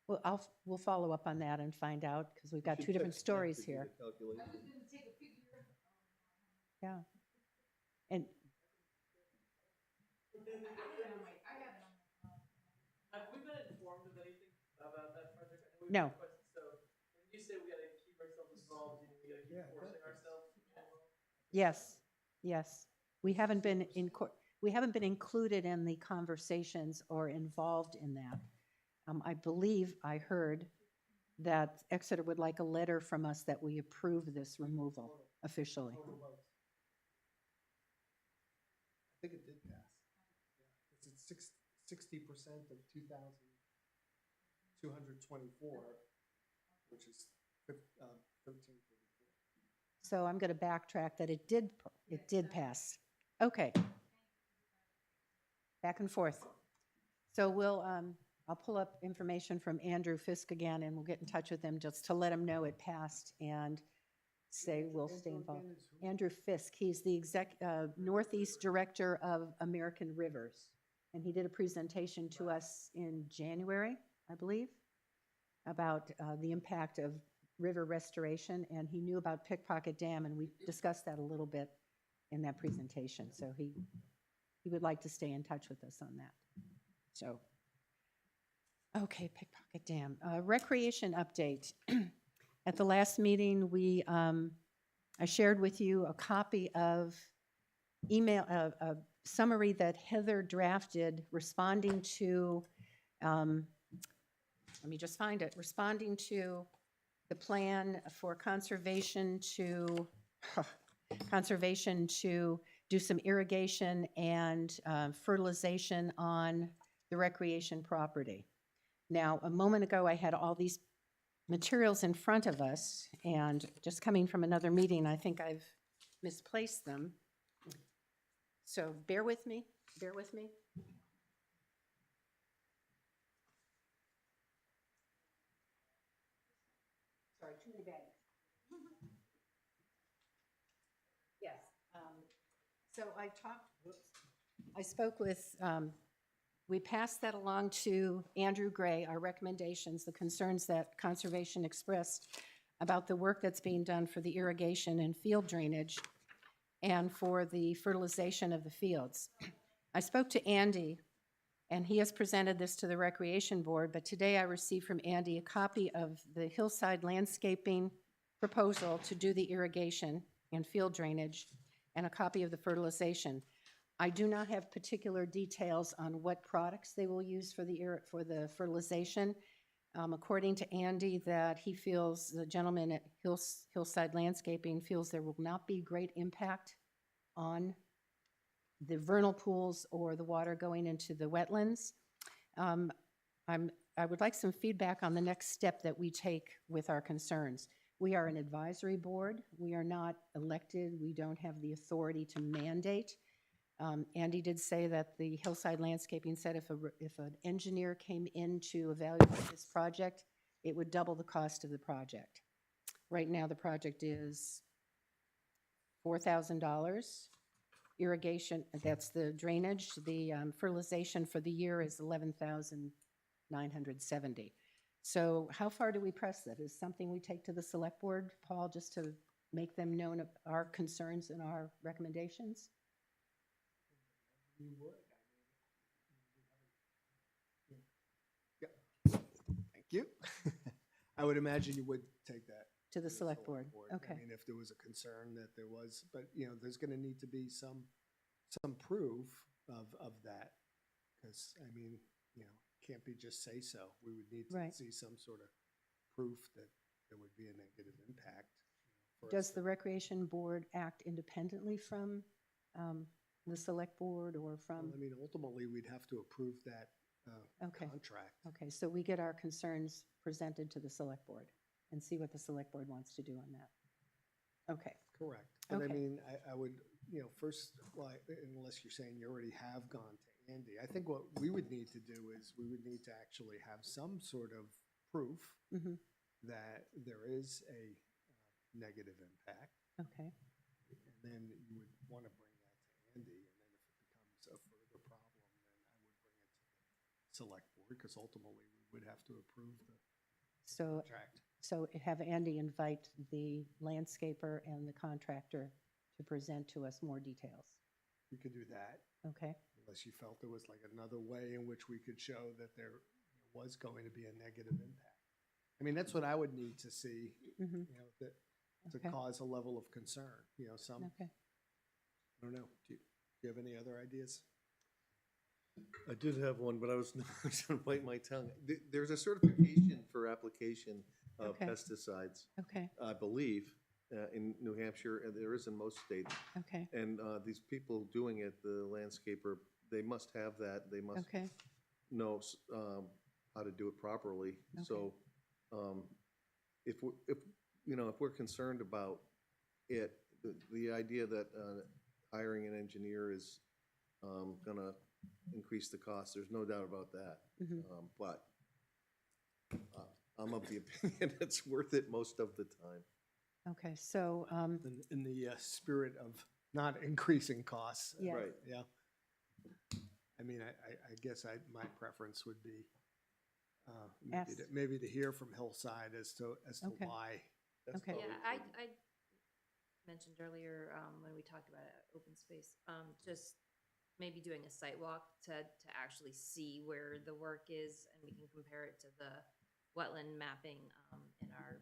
Well, we'll follow up on that and find out because we've got You two should different text Nick stories to do here. the calculation. I was gonna take a picture. Yeah. And I have it on my. Have we been informed of anything about that project? I know we've No. requested, so when you say we gotta keep ourselves involved, you mean we gotta keep forcing ourselves to be involved? yes, yes, we haven't been included in the conversations or involved in that. I believe I heard that Exeter would like a letter from us that we approve this removal officially. Total votes. I think it did pass. Yeah, it's 60% of 2,224, which is 1334. So I'm going to backtrack that it did pass. Okay. Back and forth. So I'll pull up information from Andrew Fisk again, and we'll get in touch with him just to let him know it passed and say we'll stay involved. Andrew Fisk, he's the Northeast Director of American Rivers. And he did a presentation to us in January, I believe, about the impact of river restoration, and he knew about Pickpocket Dam, and we discussed that a little bit in that presentation. So he would like to stay in touch with us on that. So, okay, Pickpocket Dam. Recreation update. At the last meeting, I shared with you a copy of a summary that Heather drafted responding to, let me just find it, responding to the plan for conservation to do some irrigation and fertilization on the recreation property. Now, a moment ago, I had all these materials in front of us, and just coming from another meeting, I think I've misplaced them. So bear with me, bear with me. Sorry, too many bags. Yes. So I spoke with, we passed that along to Andrew Gray, our recommendations, the concerns that Conservation expressed about the work that's being done for the irrigation and field drainage and for the fertilization of the fields. I spoke to Andy, and he has presented this to the Recreation Board, but today I received from Andy a copy of the hillside landscaping proposal to do the irrigation and field drainage, and a copy of the fertilization. I do not have particular details on what products they will use for the fertilization. According to Andy, that he feels, the gentleman at Hillside Landscaping feels there will not be great impact on the vernal pools or the water going into the wetlands. I would like some feedback on the next step that we take with our concerns. We are an advisory board. We are not elected. We don't have the authority to mandate. Andy did say that the Hillside Landscaping said if an engineer came in to evaluate this project, it would double the cost of the project. Right now, the project is $4,000. Irrigation, that's the drainage. The fertilization for the year is $11,970. So how far do we press that? Is something we take to the select board, Paul, just to make them known of our concerns and our recommendations? You would. Yeah. Thank you. I would imagine you would take that To the select board, okay. I mean, if there was a concern that there was, but there's going to need to be some proof of that, because I mean, can't be just say so. We would need to Right. see some sort of proof that there would be a negative impact. Does the Recreation Board act independently from the select board or from? Well, I mean, ultimately, we'd have to approve that Okay. contract. Okay, so we get our concerns presented to the select board and see what the select board wants to do on that. Okay. Correct. But Okay. I mean, I would, first, unless you're saying you already have gone to Andy, I think what we would need to do is we would need to actually have some sort of proof Mm-hmm. that there is a negative impact. Okay. And then you would want to bring that to Andy. And then if it becomes a further problem, then I would bring it to the select board, because ultimately we would have to approve the contract. So have Andy invite the landscaper and the contractor to present to us more details. We could do that. Okay. Unless you felt there was like another way in which we could show that there was going to be a negative impact. I mean, that's what I would need to see, Mm-hmm. that to Okay. cause a level of concern, some, Okay. I don't know. Do you have any other ideas? I did have one, but I was going to bite my tongue. There's a certification for application Okay. pesticides, Okay, I believe, in New Hampshire, and there is in most states. okay, And these people doing it, the landscaper, they must have that, they must okay, know how to do it properly. So if we're concerned about it, the idea that hiring an engineer is gonna increase the cost, there's no doubt about that. mhm, But I'm of the opinion it's worth it most of the time. okay, so, In the spirit of not increasing costs. Yeah. Right. Yeah. I mean, I guess my preference would be Ask. maybe to hear from Hillside as to Okay. why. That's Okay. probably Yeah, good. I mentioned earlier, when we talked about it, open space, just maybe doing a site walk to actually see where the work is, and we can compare it to the wetland mapping, in our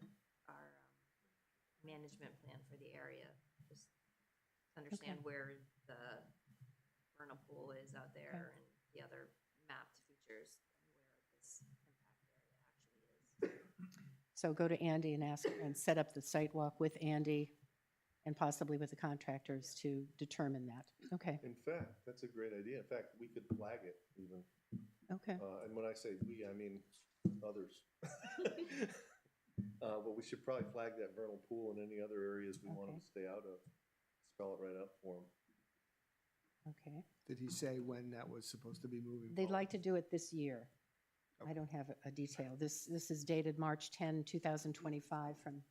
management plan for the area. Just to understand where the vernal pool is out there and the other mapped features and where this impact area actually is. so go to Andy and ask, and set up the site walk with Andy and possibly with the contractors to determine that. Okay, In fact, that's a great idea. In fact, we could flag it even. okay, And when I say we, I mean others. But we should probably flag that vernal pool and any other areas we want them Okay. to stay out of. Spell it right out for them. okay. Did he say when that was supposed to be moving They'd forward? like to do it this year. I don't have a detail. This is dated March 10, 2025 from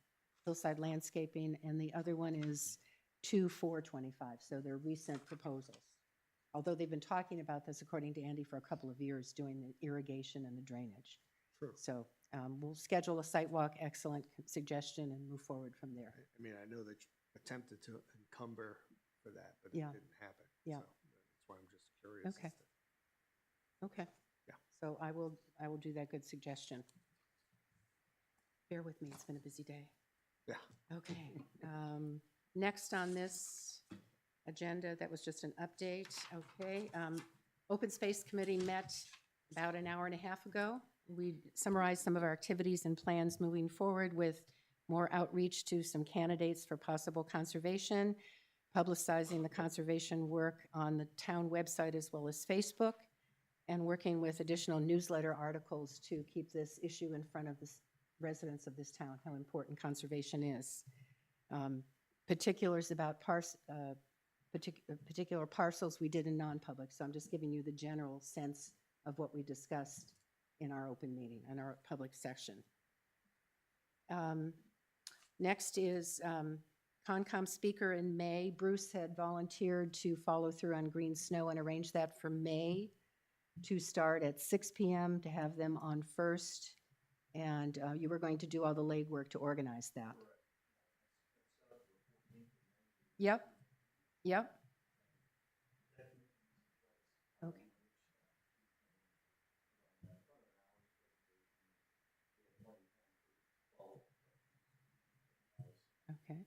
Hillside Landscaping, and the other one is 2/4/25, so they're recent proposals. Although they've been talking about this, according to Andy, for a couple of years, doing the irrigation and the drainage. Sure. So we'll schedule a site walk, excellent suggestion, and move forward from there. I mean, I know they attempted to encumber for that, but Yeah. it didn't happen. Yeah. So that's why I'm just curious. as Okay. to- Okay. Yeah. So I will do that good suggestion. Bear with me, it's been a busy day. Yeah. Okay. Next on this agenda, that was just an update, okay. Open Space Committee met about an hour and a half ago. We summarized some of our activities and plans moving forward with more outreach to some candidates for possible conservation, publicizing the conservation work on the town website as well as Facebook, and working with additional newsletter articles to keep this issue in front of the residents of this town, how important conservation is. Particulars about particular parcels we did in non-public, so I'm just giving you the general sense of what we discussed in our open meeting, in our public session. Next is Concom speaker in May. Bruce had volunteered to follow through on Green Snow and arrange that for May to start at 6 p.m. to have them on first. And you were going to do all the legwork to organize that. Yep, yep. Okay. Okay.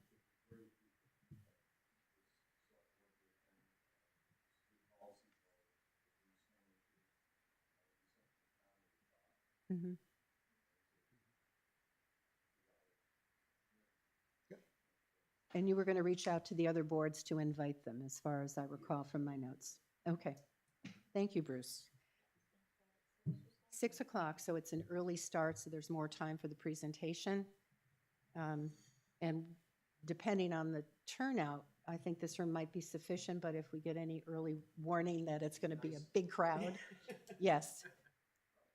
Mhm. And you were going to reach out to the other boards to invite them, as far as I recall from my notes. Okay. Thank you, Bruce. 6 o'clock, so it's an early start, so there's more time for the presentation. And depending on the turnout, I think this room might be sufficient, but if we get any early warning that it's going to be a big crowd, yes,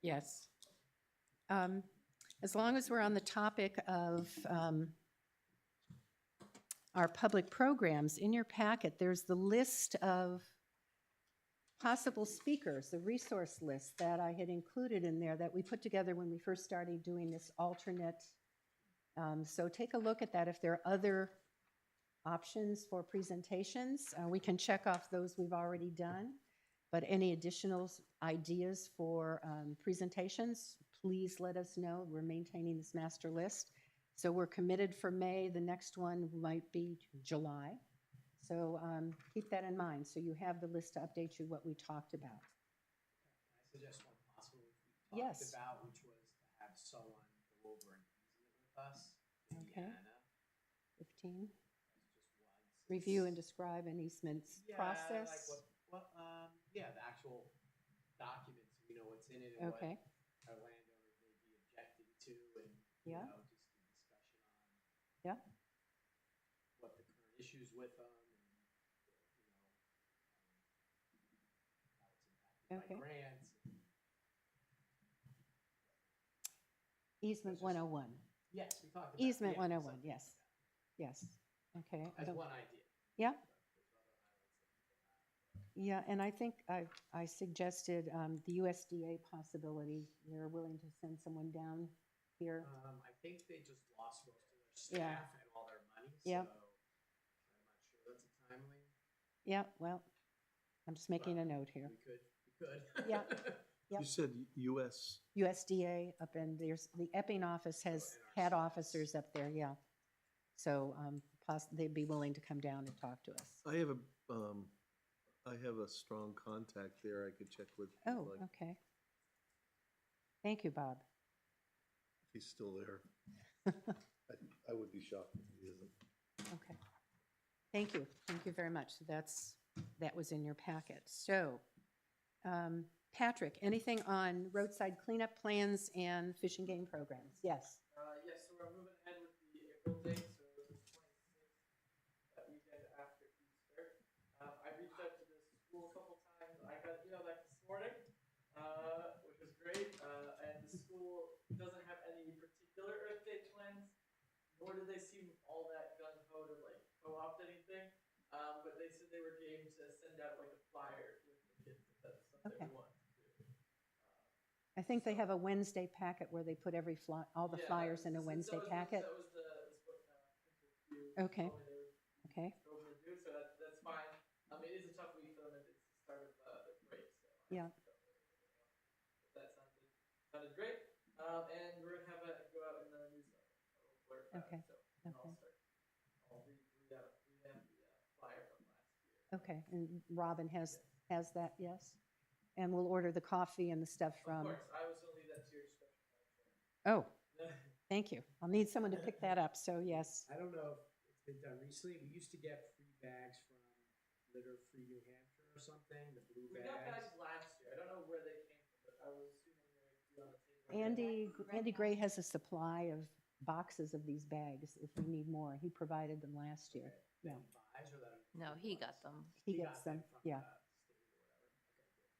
yes. As long as we're on the topic of our public programs, in your packet, there's the list of possible speakers, the resource list that I had included in there that we put together when we first started doing this alternate. So take a look at that. If there are other options for presentations, we can check off those we've already done. But any additional ideas for presentations, please let us know. We're maintaining this master list. So we're committed for May. The next one might be July. So keep that in mind. So you have the list to update you what we talked about. Can I suggest one possible which we talked Yes. about, which was to have someone go over an easement us, Okay. Indiana. 15. That's just one. Review and describe an easement's Yeah, process. like yeah, the actual documents, so we know what's in it and what Okay, our landowners may be objecting to, and, Yeah. just a discussion on yeah, what the current issues with them and, how it's impacted Okay. by grants. And, easement That's just- 101. yes, we talked about Easement yeah, 101, something yes, like yes. Okay. I that. As don't- one idea. Yeah. But there's other highlights that people have. Yeah, and I think I suggested the USDA possibility. They're willing to send someone down here. I think they just lost most of their staff Yeah. and all their money, Yeah. so I'm not sure that's a timely. Yeah, well, I'm just making a note here. We could. Yeah. Yep. You said US, USDA up in, there's, the Epping office has had officers up there, yeah. So they'd be willing to come down and talk to us. I have a strong contact there I could check with. if you'd Oh, like, okay. Thank you, Bob. If he's still there. I would be shocked if he isn't. Okay. Thank you very much. That was in your packet. So, Patrick, anything on roadside cleanup plans and fish and game programs? Yes. Yes, so we're moving ahead with the April date, so the 26th, that weekend after Easter. I reached out to the school a couple times. I got an email back this morning, which was great. And the school doesn't have any particular Earth Day plans, nor did they seem all that gung-ho to like co-opt anything. But they said they were game to send out like a flyer with the kids if that's something Okay. we want to do. I think they have a Wednesday packet where they put all the Yeah, flyers in a that Wednesday was packet. That was what Principal Pugh Okay. told me they were Okay. over to do, so that's fine. It is a tough week for them, it's the start of the break, so. Yeah. But that sounded great, and we're gonna have it go out in the newsletter, a little blurb about Okay. it, so we can all Okay. start, I'll revamp the flyer from last year. Okay, and Robin has that, yes? And we'll order the coffee and the stuff Of from, course, I was gonna leave that to your discretion, oh, Madam Chair. thank you. I'll need someone to pick that up, so yes. I don't know if it's been done recently. We used to get free bags from Litter Free New Hampshire or something, the blue We got bags. bags last year, I don't know where they came from, but I was assuming they would be on the table. Andy Gray has a supply of boxes of these bags if we need more. He provided them last year. Yeah, Buys or that? No, he got them. he He gets got them, from yeah, the state or whatever.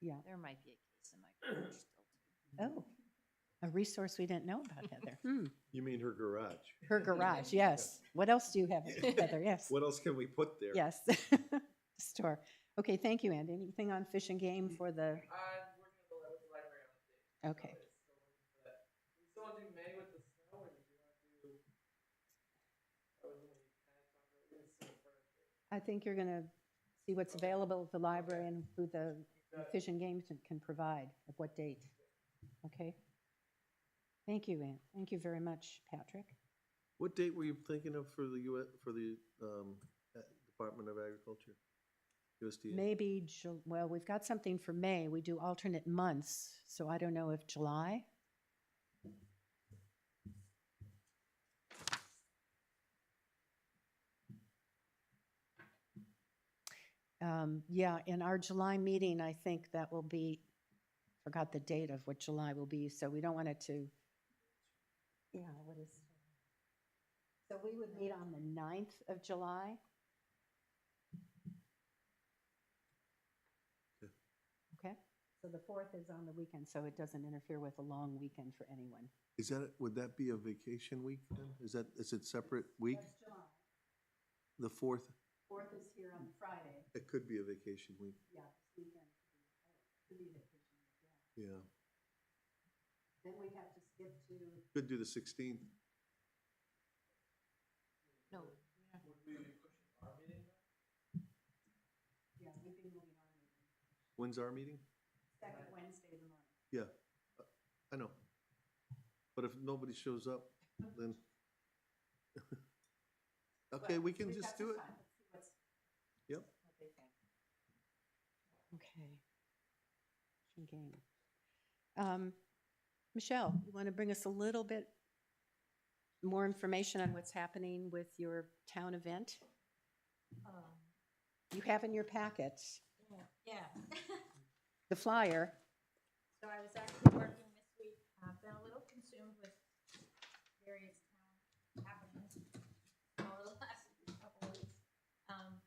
Okay, good. yeah. There might be a case in my garage still too. Oh, a resource we didn't know about, Heather. You mean her garage? Her garage, yes. What else do you have, Heather? Yes, What else can we put there? yes. Store. Okay, thank you, Andy. Anything on fish and game for the, I'm working with the library on a date. Okay. So it's still looking for that. Do we still want to do May with the snow, or do you want to do? That was when we kind of talked about, we didn't see it first. I think you're going to see what's available at the library and who the Got it. fish and game can provide, at what date. Okay? Thank you, Ann. Thank you very much, Patrick. What date were you thinking of for the Department of Agriculture? USDA? Maybe, well, we've got something for May. We do alternate months, so I don't know if July. Yeah, in our July meeting, I think that will be, forgot the date of what July will be, so we don't want it to, yeah, what is, so we would meet on the 9th of July. Okay, so the 4th is on the weekend, so it doesn't interfere with a long weekend for anyone. Would that be a vacation week then? Is it separate week? That's July. The 4th? 4th is here on Friday. It could be a vacation week. Yeah, this weekend could be vacation week, yeah. Yeah. Then we have to skip to, Could do the 16th. No, Would we be pushing our meeting then? yeah, we'd be moving on. When's our meeting? Second Wednesday of the month. Yeah, I know. But if nobody shows up, then. Okay, Well, we can we've just got do some it. time. Let's see Yep. what they think. Okay. Fish and game. Michelle, you want to bring us a little bit more information on what's happening with your town event? You have in your packet Yeah. the flyer. So I was actually working this week, I've been a little consumed with various town happenings over the last couple of weeks.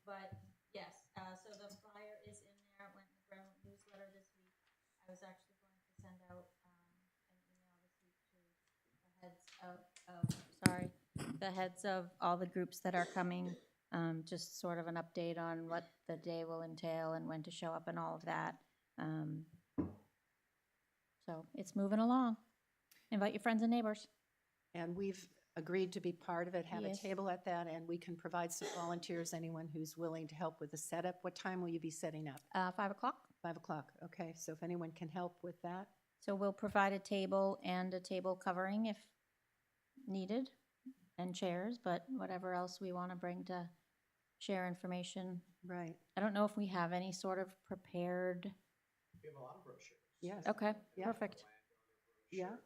But yes, so the flyer is in there, it went in the Brentwood newsletter this week. I was actually going to send out, an email this week to the heads the heads of all the groups that are coming, just sort of an update on what the day will entail and when to show up and all of that. So it's moving along. Invite your friends and neighbors. And we've agreed to be part of it, have a Yes. table at that, and we can provide some volunteers, anyone who's willing to help with the setup. What time will you be setting up? 5 o'clock. 5 o'clock, okay. So if anyone can help with that, So we'll provide a table and a table covering if needed, and chairs, but whatever else we want to bring to share information. right, I don't know if we have any sort of prepared. We have a lot of brochures. yes. Okay, Yeah. perfect. Yeah. Landowner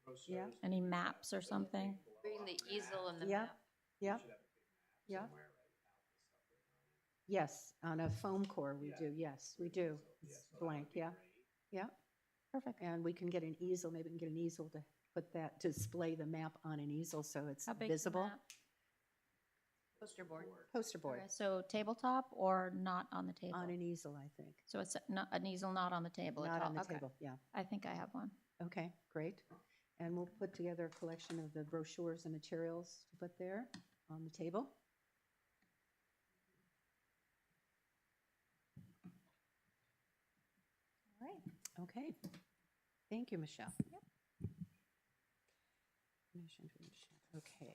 conservation Yeah. brochures. Any maps or something? Bring the easel and the Yeah. map. Yeah, Should have a big map Yeah. somewhere, right, with all this stuff written on it. yes, on a foam core we Yeah. do, yes, we do. So, yeah, It's so that would blank, be yeah, great. yeah. Perfect. And we can get an easel, maybe we can get an easel to put that, to display the map on an easel so it's How big's the visible. map? Poster board. Poster board, Okay, so tabletop or not on the table? on an easel, I think. So it's not, an easel not on the table at all? Not on the Okay. table, yeah. I think I have one. Okay, great. And we'll put together a collection of the brochures and materials to put there on the table. All right. Okay. Thank you, Michelle. Mission to Michelle. Okay.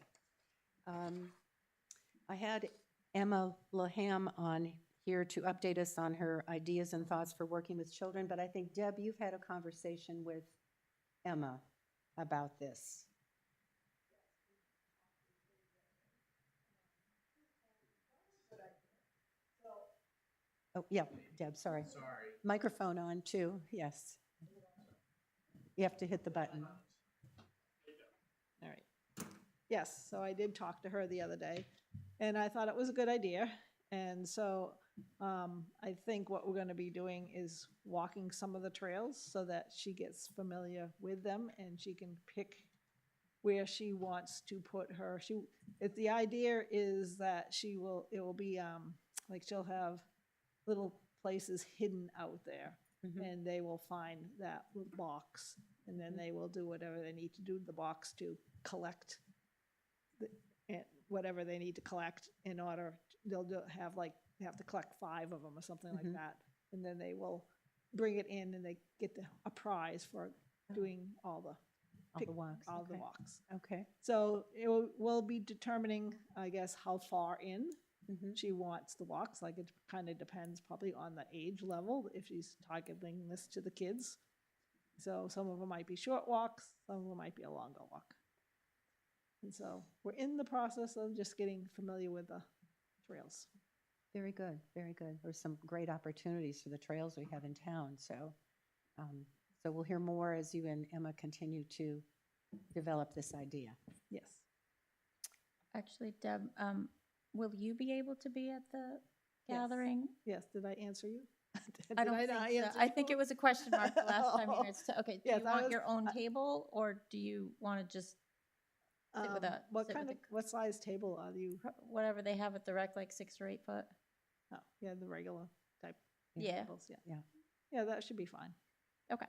I had Emma Laham on here to update us on her ideas and thoughts for working with children, but I think, Deb, you've had a conversation with Emma about this. Oh, yeah, Deb, sorry. Sorry. Microphone on too, yes. You have to hit the button. All right. Yes, so I did talk to her the other day, and I thought it was a good idea. And so I think what we're going to be doing is walking some of the trails so that she gets familiar with them and she can pick where she wants to put her. The idea is that it will be like she'll have little places hidden out there, and they will find that little box, and then they will do whatever they need to do to the box to collect whatever they need to collect in order. They have to collect 5 of them or something like that, and then they will bring it in and they get a prize for doing all the walks. all the Okay. walks. Okay. So we'll be determining, I guess, how far in she wants the walks. Like, it kind of depends probably on the age level, if she's targeting this to the kids. So some of them might be short walks, some of them might be a longer walk. And so we're in the process of just getting familiar with the trails. Very good, very good. There's some great opportunities for the trails we have in town, so we'll hear more as you and Emma continue to develop this idea. Yes. Actually, Deb, will you be able to be at the Yes. gathering? Yes, did I answer you? Did I don't not think so. answer I think you? it was a question mark the last time you guys, okay, do Yes, you I want was- your own table or do you want to just sit with a, What sit kind with of, what size table are you? whatever they have at the rec, like 6 or 8 foot? Oh, yeah, the regular type Yeah. tables, yeah. Yeah. Yeah, that should be fine. Okay.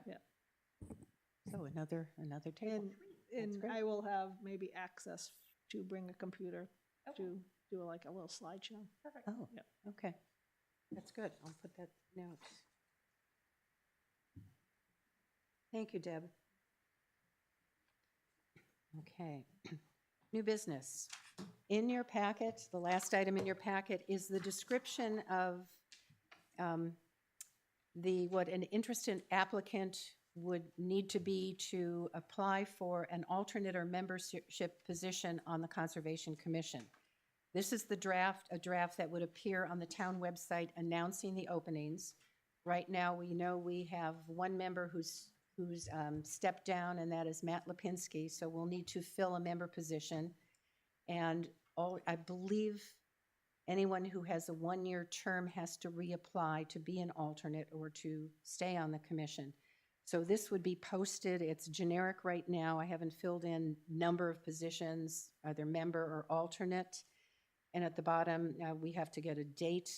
So another table. And great. I will have maybe access to bring a computer Okay. to do like a little slideshow. Perfect. Oh, Yep. okay. That's good. I'll put that note. Thank you, Deb. Okay. New business. In your packet, the last item in your packet is the description of what an interested applicant would need to be to apply for an alternate or membership position on the Conservation Commission. This is a draft that would appear on the town website announcing the openings. Right now, we know we have one member who's who's stepped down, and that is Matt Lipinski. So we'll need to fill a member position. And I believe anyone who has a one-year term has to reapply to be an alternate or to stay on the commission. So this would be posted. It's generic right now. I haven't filled in number of positions, either member or alternate. And at the bottom, we have to get a date.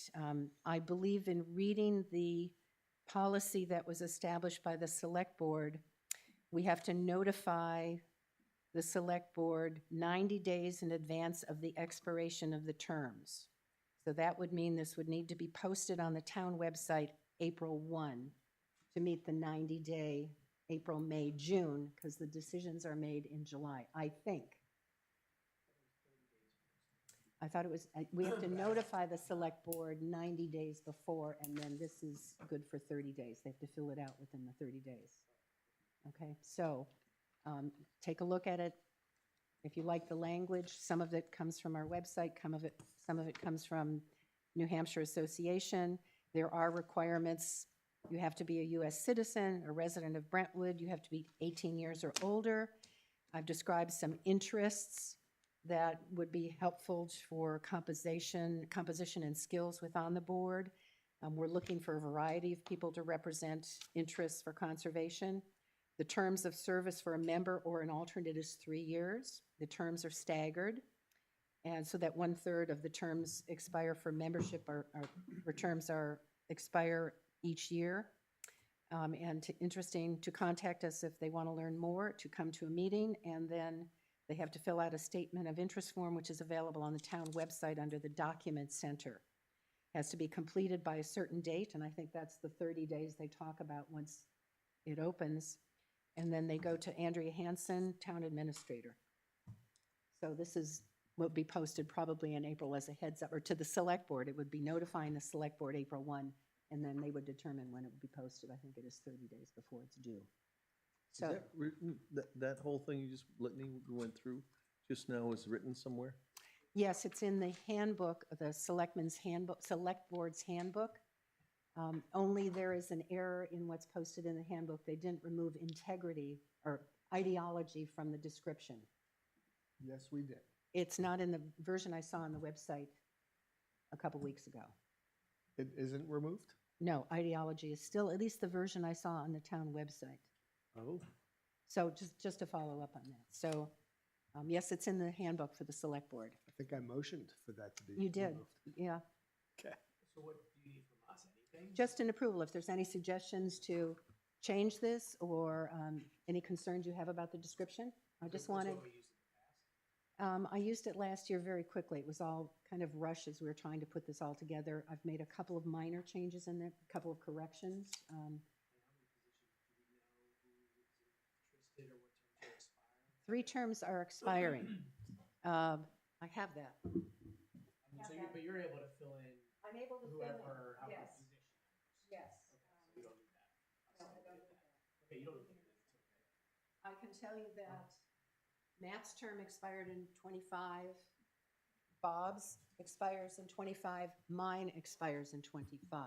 I believe in reading the policy that was established by the select board, we have to notify the select board 90 days in advance of the expiration of the terms. So that would mean this would need to be posted on the town website April 1 to meet the 90-day April, May, June, because the decisions are made in July, I think. I thought it was, we have to notify the select board 90 days before, and then this is good for 30 days. They have to fill it out within the 30 days. Okay, so take a look at it. If you like the language, some of it comes from our website, some of it comes from New Hampshire Association. There are requirements. You have to be a U.S. citizen, a resident of Brentwood. You have to be 18 years or older. I've described some interests that would be helpful for composition and skills within the board. We're looking for a variety of people to represent interests for conservation. The terms of service for a member or an alternate is 3 years. The terms are staggered, and so that 1/3 of the terms expire for membership expire each year. Interesting to contact us if they want to learn more, to come to a meeting, and then they have to fill out a statement of interest form, which is available on the town website under the Document Center. Has to be completed by a certain date, and I think that's the 30 days they talk about once it opens. And then they go to Andrea Hansen, Town Administrator. So this will be posted probably in April as a heads up, or to the Select Board. It would be notifying the Select Board April 1, and then they would determine when it would be posted. I think it is 30 days before it's due. So Is that written, that whole thing you just went through just now is written somewhere? yes, it's in the handbook, the Selectmen's Handbook, Select Board's Handbook. Only there is an error in what's posted in the handbook. They didn't remove integrity or ideology from the description. Yes, we did. It's not in the version I saw on the website a couple weeks ago. It isn't removed? No, ideology is still, at least the version I saw on the town website. Oh. So just to follow up on that. So, yes, it's in the handbook for the select board. I think I motioned for that to be You did, removed. yeah. Okay. So what do you need from us? Anything? Just an approval. If there's any suggestions to change this or any concerns you have about the description, I just wanted. That's what we used in the past. I used it last year very quickly. It was all kind of rush as we were trying to put this all together. I've made a couple of minor changes in there, a couple of corrections. And how many positions do we know who's interested or what terms are expiring? 3 terms are expiring. I have that. But you're able to fill in I'm able to whoever, how many yes. position numbers. Yes. Okay, so you don't need that. No, I don't need that. Okay, you don't need that. It's okay. I can tell you that Matt's term expired in '25, Bob's expires in '25, mine expires in '25.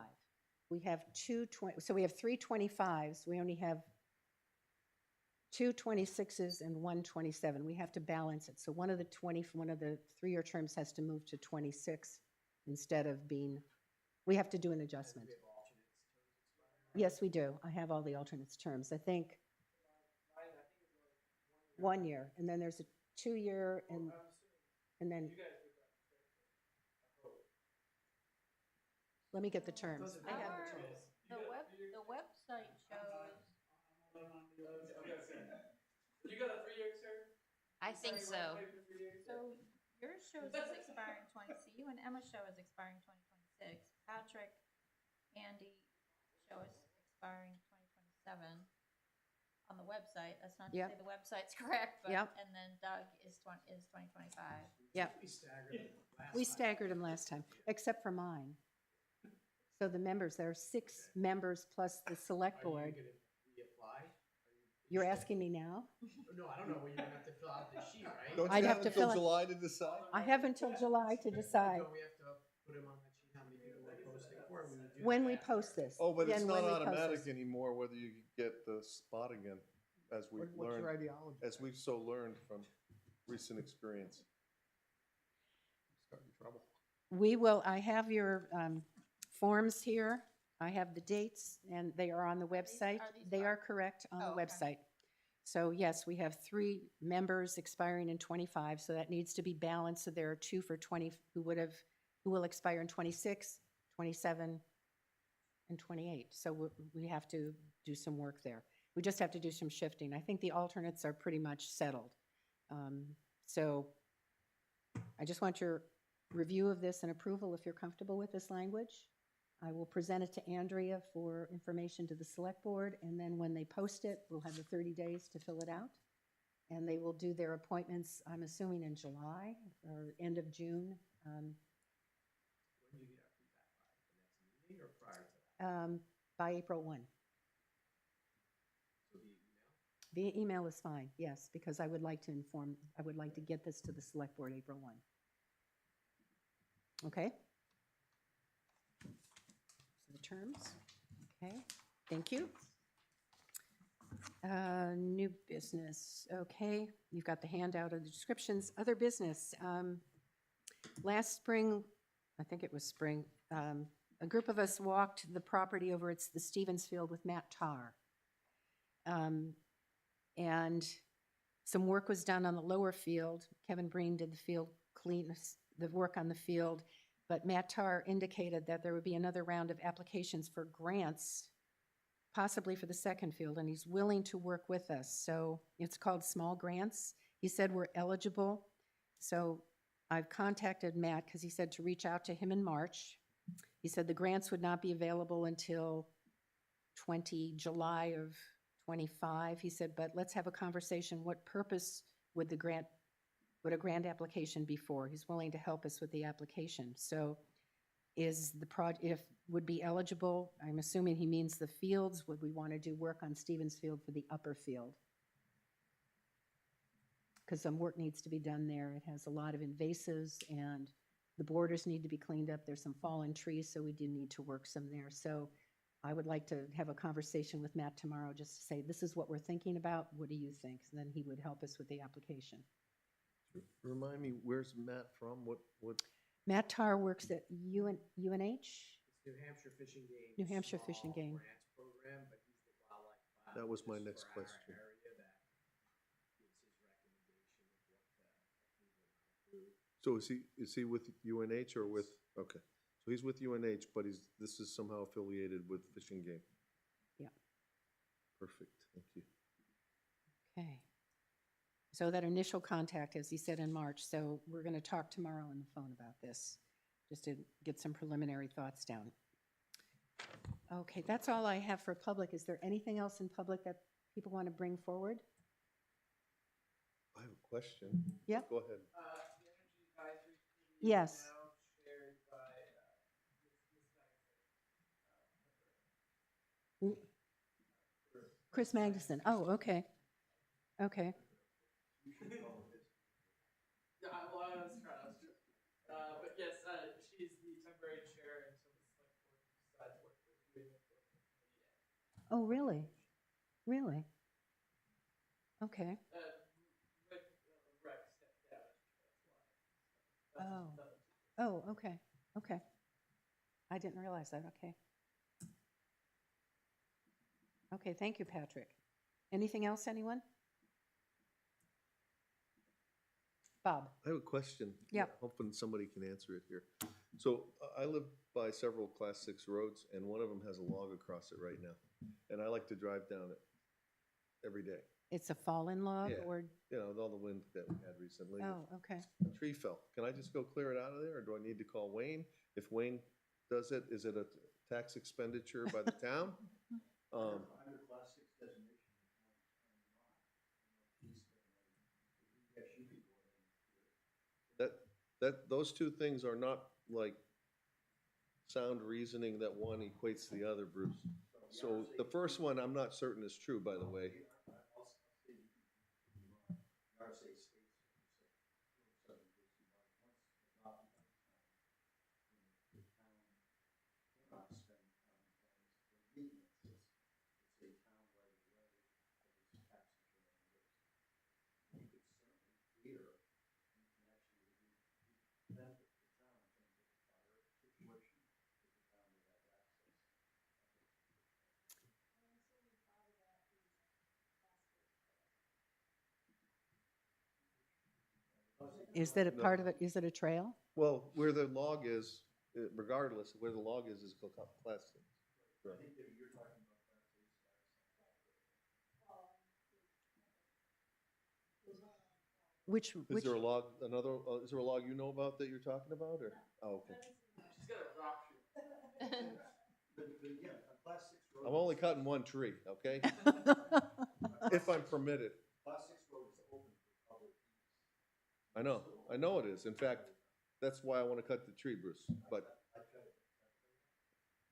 We have so we have 3 25s. We only have 2 26s and 1 27. We have to balance it. So one of the 3-year terms has to move to 26 instead of being, we have to do an adjustment. Do we have alternates terms expiring? Yes, we do. I have all the alternates terms. I think Mine, I think it's only 1 year, and then there's a 2-year, and then, you guys would have to fix it. I hope. let me get the terms. Those are I have the Our- terms. The website shows, You got a 3-year term? I think You so. wanna pay for 3 years? so yours shows as expiring you and Emma show as expiring 2026. Patrick, Andy show us expiring 2027 on the website. That's not to Yep. say the website's correct, but, Yep. and then Doug is 2025. Yep. We staggered it last We time. staggered them last time, except for mine. So the members, there are 6 members plus the select Are you board. gonna reapply? You're asking me now? No, I don't know, well, you're gonna have to fill out the sheet, right? Don't I'd you have have to until fill it. July to decide? I have until July to decide. Don't we have to put him on that sheet, how many people we're posting for, and we would do When we post this. Oh, but it's then not when we post automatic this. anymore whether you get the spot again, as we've What's your learned, ideology? as we've so learned from recent experience. Starting trouble. We will, I have your forms here. I have the dates, and they are on the website. They are correct on the website. So yes, we have 3 members expiring in 25, so that needs to be balanced. So there are 2 for 20 who will expire in 26, 27, and 28. So we have to do some work there. We just have to do some shifting. I think the alternates are pretty much settled. So I just want your review of this and approval if you're comfortable with this language. I will present it to Andrea for information to the select board, and then when they post it, we'll have the 30 days to fill it out. And they will do their appointments, I'm assuming in July or end of June. When do you need our feedback by? The next meeting or prior to that? By April 1. So via email? Via email is fine, yes, because I would like to get this to the select board April 1. Okay? So the terms, okay, thank you. New business, okay, you've got the handout of the descriptions. Other business, last spring, I think it was spring, a group of us walked the property over, it's the Stevens Field with Matt Tarr. And some work was done on the lower field. Kevin Breen did the field the work on the field, but Matt Tarr indicated that there would be another round of applications for grants, possibly for the second field, and he's willing to work with us. So it's called small grants. He said we're eligible. So I've contacted Matt because he said to reach out to him in March. He said the grants would not be available until July of 25. He said, but let's have a conversation. What purpose would a grant application be for? He's willing to help us with the application. So would be eligible, I'm assuming he means the fields. Would we want to do work on Stevens Field for the upper field? Because some work needs to be done there. It has a lot of invasives and the borders need to be cleaned up. There's some fallen trees, so we do need to work some there. So I would like to have a conversation with Matt tomorrow just to say, this is what we're thinking about. What do you think? And then he would help us with the application. Remind me, where's Matt from? What? Matt Tarr works at UNH? It's New Hampshire Fishing Game. New Hampshire Fishing Small Game. Grants program, but he's the wildlife That was my biologist next for our question. area that gives his recommendation of what to approve or not approve. So is he with UNH or with, okay. So he's with UNH, but this is somehow affiliated with Fishing Game. Yeah. Perfect, thank you. Okay. So that initial contact, as he said in March, so we're going to talk tomorrow on the phone about this, just to get some preliminary thoughts down. Okay, that's all I have for public. Is there anything else in public that people want to bring forward? I have a question. Yeah. Go ahead. The Energy Advisory Committee Yes. is now chaired by Ms. Chris Magnuson. Oh, okay. Okay. Yeah, well, I was trying. But yes, she's the temporary chair until the select board decides what they're doing with the committee. Oh, really? Really? Okay. Rex stepped down, that's why. Oh. Oh, okay. Okay. I didn't realize that. Okay. Okay, thank you, Patrick. Anything else, anyone? Bob? I have a question. Yeah. Hoping somebody can answer it here. So I live by several Class 6 roads, and one of them has a log across it right now. And I like to drive down it every day. It's a fallen log Yeah. or? You know, with all the wind that we had recently. Oh, okay. A tree fell. Can I just go clear it out of there, or do I need to call Wayne? If Wayne does it, is it a tax expenditure by the town? Under Class 6 designation, yes, you could go ahead and do it. Those two things are not like sound reasoning that one equates to the other, Bruce. So the first one, I'm not certain is true, by the way. I'll say you can, RSA states, subdivision, once adopted by the town, the town cannot spend Is that a No. part of it? Is it a trail? Well, where the log is, regardless of where the log is class six. I think that you're talking about class A Which, Is which, there a log, is there a log you know about that you're talking about, or? Oh, okay. She's got a drop shoe. But again, a class 6 road. I'm only cutting one tree, okay? If I'm permitted. Class 6 road is open for public use. I know it is. In fact, that's why I want to cut the tree, Bruce, but, I cut it.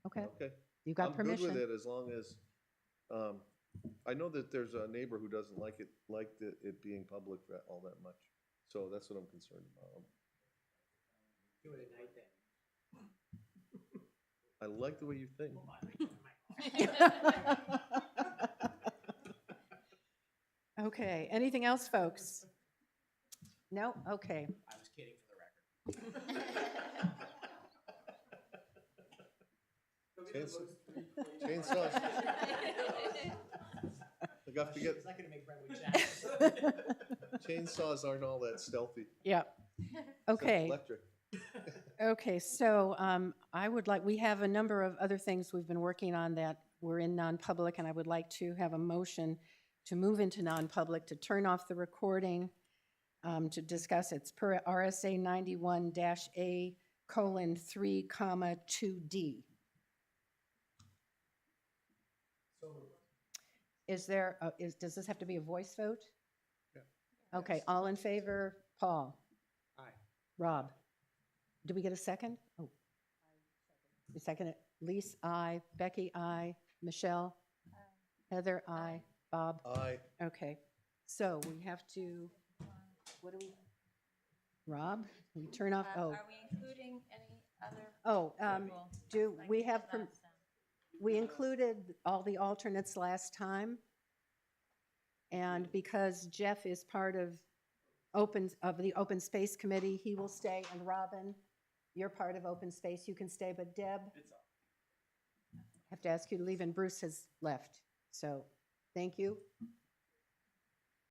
okay, okay. you got I'm good with permission. it as long as, I know that there's a neighbor who doesn't like it being public all that much. So that's what I'm concerned about. Do it at night then. I like the way you think. Okay, anything else, folks? No? Okay. I was kidding for the record. Chainsaws. I got to get, She's not gonna make Brentwood Jack. chainsaws aren't all that stealthy. Yeah. Except Okay. Electric. Okay, so I would like, we have a number of other things we've been working on that we're in non-public, and I would like to have a motion to move into non-public, to turn off the recording, to discuss it's per RSA 91-A:3, 2D. Is there, does this have to be a voice vote? Yeah. Okay, all in favor? Paul? Aye. Rob? Do we get a second? Oh. You second it? Lise, aye. Becky, aye. Michelle? Heather, aye. Bob? Aye. Okay, so we have to, what do we, Rob, we turn off, oh, Are we including any other oh, people? do, Like we we have, did last time? we included all the alternates last time. And because Jeff is part of the Open Space Committee, he will stay, and Robin, you're part of Open Space, you can stay, but Deb, I have to ask you to leave, and Bruce has left, so, thank you.